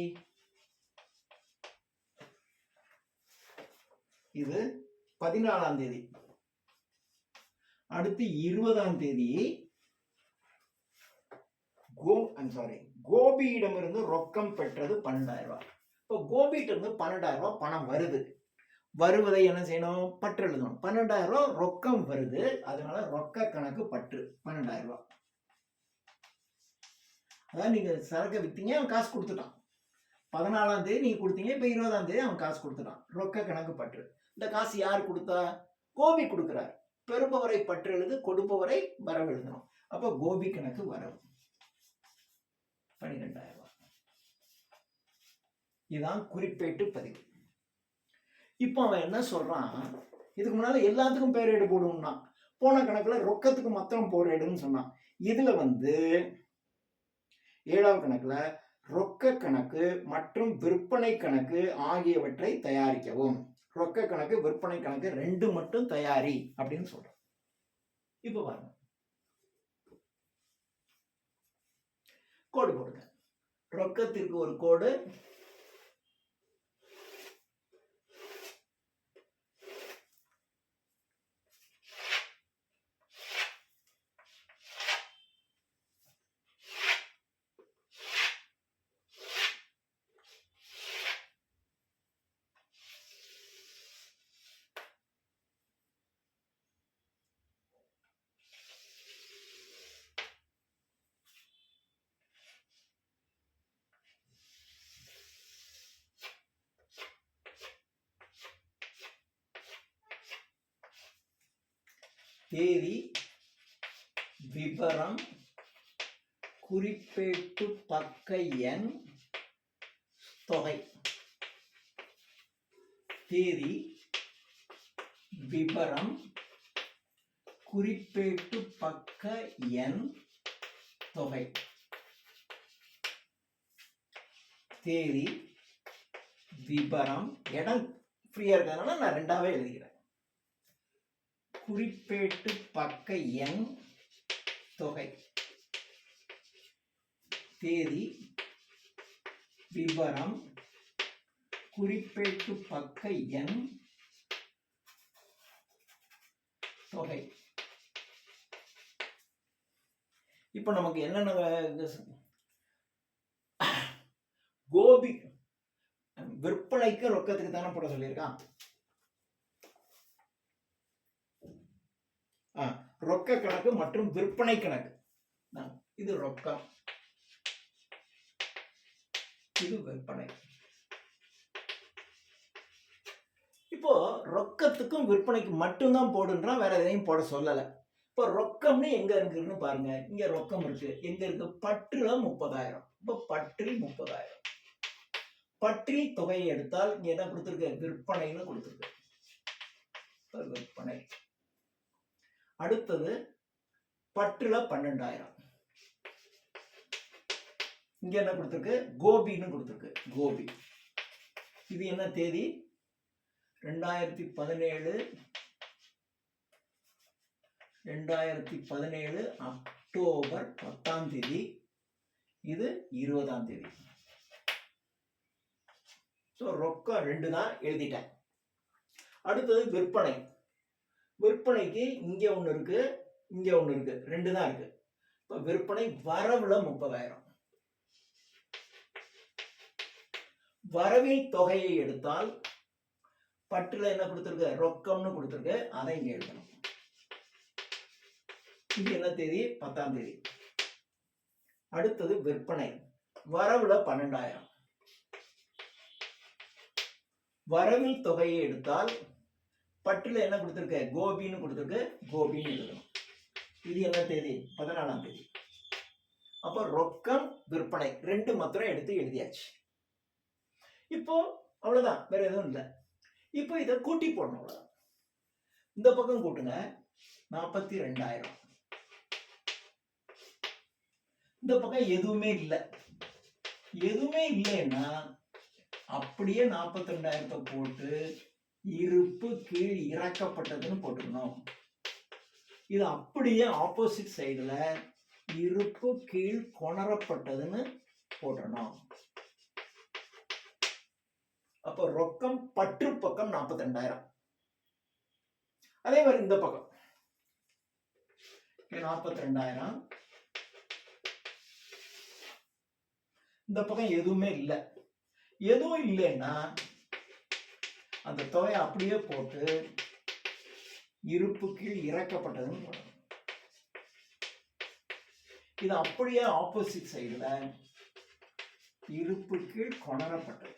இது 14ஆம் தேதி. அடுத்து 20ஆம் தேதி கோபியிடமிருந்து ரொக்கம் பெற்றது 12,000 ரூபாய். இப்போ கோபியிட்ட இருந்து 12,000 ரூபாய் பணம் வருது. வருவதை என்ன செய்யணும்? பற்று எழுதணும். 12,000 ரூபாய் ரொக்கம் வருது, அதனால ரொக்க கணக்கு பற்று 12,000 ரூபாய். அதான் நீங்க சரக்கு வித்தீங்க, அவன் காசு கொடுத்துட்டான். 14ஆம் தேதி நீங்க கொடுத்தீங்க, இப்ப 20ஆம் தேதி அவன் காசு கொடுத்துட்டான். ரொக்க கணக்கு பற்று. இந்த காசு யார் கொடுத்தா? கோபி கொடுக்கிறார். பெறுபவரை பற்று எழுது, கொடுப்பவரை வரவு எழுதணும். அப்ப கோபி கணக்கு வரவு 12,000 ரூபாய். இதுதான் குறிப்பேட்டு பதிவு. இப்போ அவன் என்ன சொல்றான்? இதுக்கு முன்னால எல்லாத்துக்கும் பேரேடு போடுவோம்னா, போன கணக்குல ரொக்கத்துக்கு மாத்திரம் பேரேடுன்னு சொன்னான். இதுல 7வது கணக்குல ரொக்க கணக்கு மற்றும் விற்பனை கணக்கு ஆகியவற்றை தயாரிக்கவும். ரொக்க கணக்கு விற்பனை கணக்கு 2 மட்டும் தயாரி அப்படின்னு சொல்றான். இப்ப பாருங்க, கோடு போடுங்க. ரொக்கத்திற்கு ஒரு கோடு, தேதி, விபரம், குறிப்பேட்டு பக்க எண், தொகை. தேதி, விபரம், குறிப்பேட்டு பக்க எண், தொகை. தேதி, விபரம், இடம் ஃப்ரீயா இருக்கிறதுனால நான் 2ஆவே எழுதிக்கிறேன். குறிப்பேட்டு பக்க எண், தொகை. தேதி, விபரம், குறிப்பேட்டு பக்க எண், தொகை. இப்ப நமக்கு என்னென்ன கோபி விற்பனைக்கு ரொக்கத்துக்கு தானே போட சொல்லியிருக்கான். ரொக்க கணக்கு மற்றும் விற்பனை கணக்கு. இது ரொக்கம், இது விற்பனை. இப்போ ரொக்கத்துக்கும் விற்பனைக்கு மட்டும்தான் போடுன்றான், வேற எதையும் போட சொல்லல. இப்போ ரொக்கம்னு எங்க இருக்குன்னு பாருங்க. இங்க ரொக்கம் இருக்கு. எங்க இருக்கு? பற்றுல 30,000. இப்போ பற்றில் 30,000. பற்றில் தொகையை எடுத்தால் இங்க என்ன கொடுத்திருக்கு? விற்பனைன்னு கொடுத்திருக்கு. விற்பனை. அடுத்தது பற்றுல 12,000. இங்க என்ன கொடுத்திருக்கு? கோபின்னு கொடுத்திருக்கு. கோபி. இது என்ன தேதி? 2017 அக்டோபர் 10ஆம் தேதி. இது 20ஆம் தேதி. ரொக்கம் 2 தான் எழுதிட்டேன். அடுத்தது விற்பனை. விற்பனைக்கு இங்க ஒண்ணு இருக்கு, இங்க ஒண்ணு இருக்கு, 2 தான் இருக்கு. இப்ப விற்பனை வரவுல 30,000. வரவில் தொகையை எடுத்தால் பற்றுல என்ன கொடுத்திருக்கு? ரொக்கம்னு கொடுத்திருக்கு. அதை இங்க எழுதணும். இது என்ன தேதி? 10ஆம் தேதி. அடுத்தது விற்பனை வரவுல 12,000. வரவில் தொகையை எடுத்தால் பட்டில் என்ன கொடுத்துருக்கு, கோபின்னு கொடுத்துருக்கு, கோபின்னு எழுதணும். இது என்ன தேதி, 14ஆம் தேதி. அப்போ ரொக்கம் விற்பனை ரெண்டு மாத்திரம் எடுத்து எழுதியாச்சு. இப்போ அவ்வளவுதான், வேற எதுவும் இல்லை. இப்போ இதை கூட்டி போடணும், அவ்வளவுதான். இந்த பக்கம் கூட்டுங்க, 42,000. இந்த பக்கம் எதுவுமே இல்லை. எதுவுமே இல்லைன்னா அப்படியே 42,000 போட்டு இருப்பு கீழ் இறக்கப்பட்டதுன்னு போட்டுக்கணும். இது அப்படியே ஆப்போசிட் சைடுல இருப்பு கீழ் கொணரப்பட்டதுன்னு போட்டணும். அப்போ ரொக்கம் பற்று பக்கம் 42,000. அதே மாதிரி இந்த பக்கம் 42,000. இந்த பக்கம் எதுவுமே இல்லை. எதுவும் இல்லைன்னா அந்த தொகையை அப்படியே போட்டு இருப்பு கீழ் இறக்கப்பட்டதுன்னு போடணும். இது அப்படியே ஆப்போசிட் சைடுல இருப்பு கீழ் கொணரப்பட்டது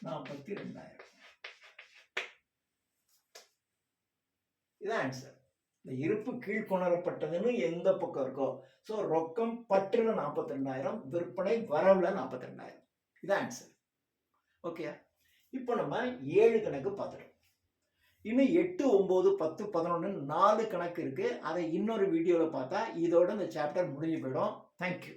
42,000. இதான் ஆன்சர். இந்த இருப்பு கீழ் கொணரப்பட்டதுன்னு எந்த பக்கம் இருக்கோ, ஸோ ரொக்கம் பற்றுல 42,000, விற்பனை வரவுல 42,000. இதான் ஆன்சர். ஓகே, இப்போ நம்ம 7 கணக்கு பார்த்துட்டோம். இன்னும் 8, 9, 10, 11 4 கணக்கு இருக்கு. அதை இன்னொரு வீடியோவில் பார்த்தா இதோட இந்த சாப்டர் முடிஞ்சு போயிடும். தேங்க்யூ.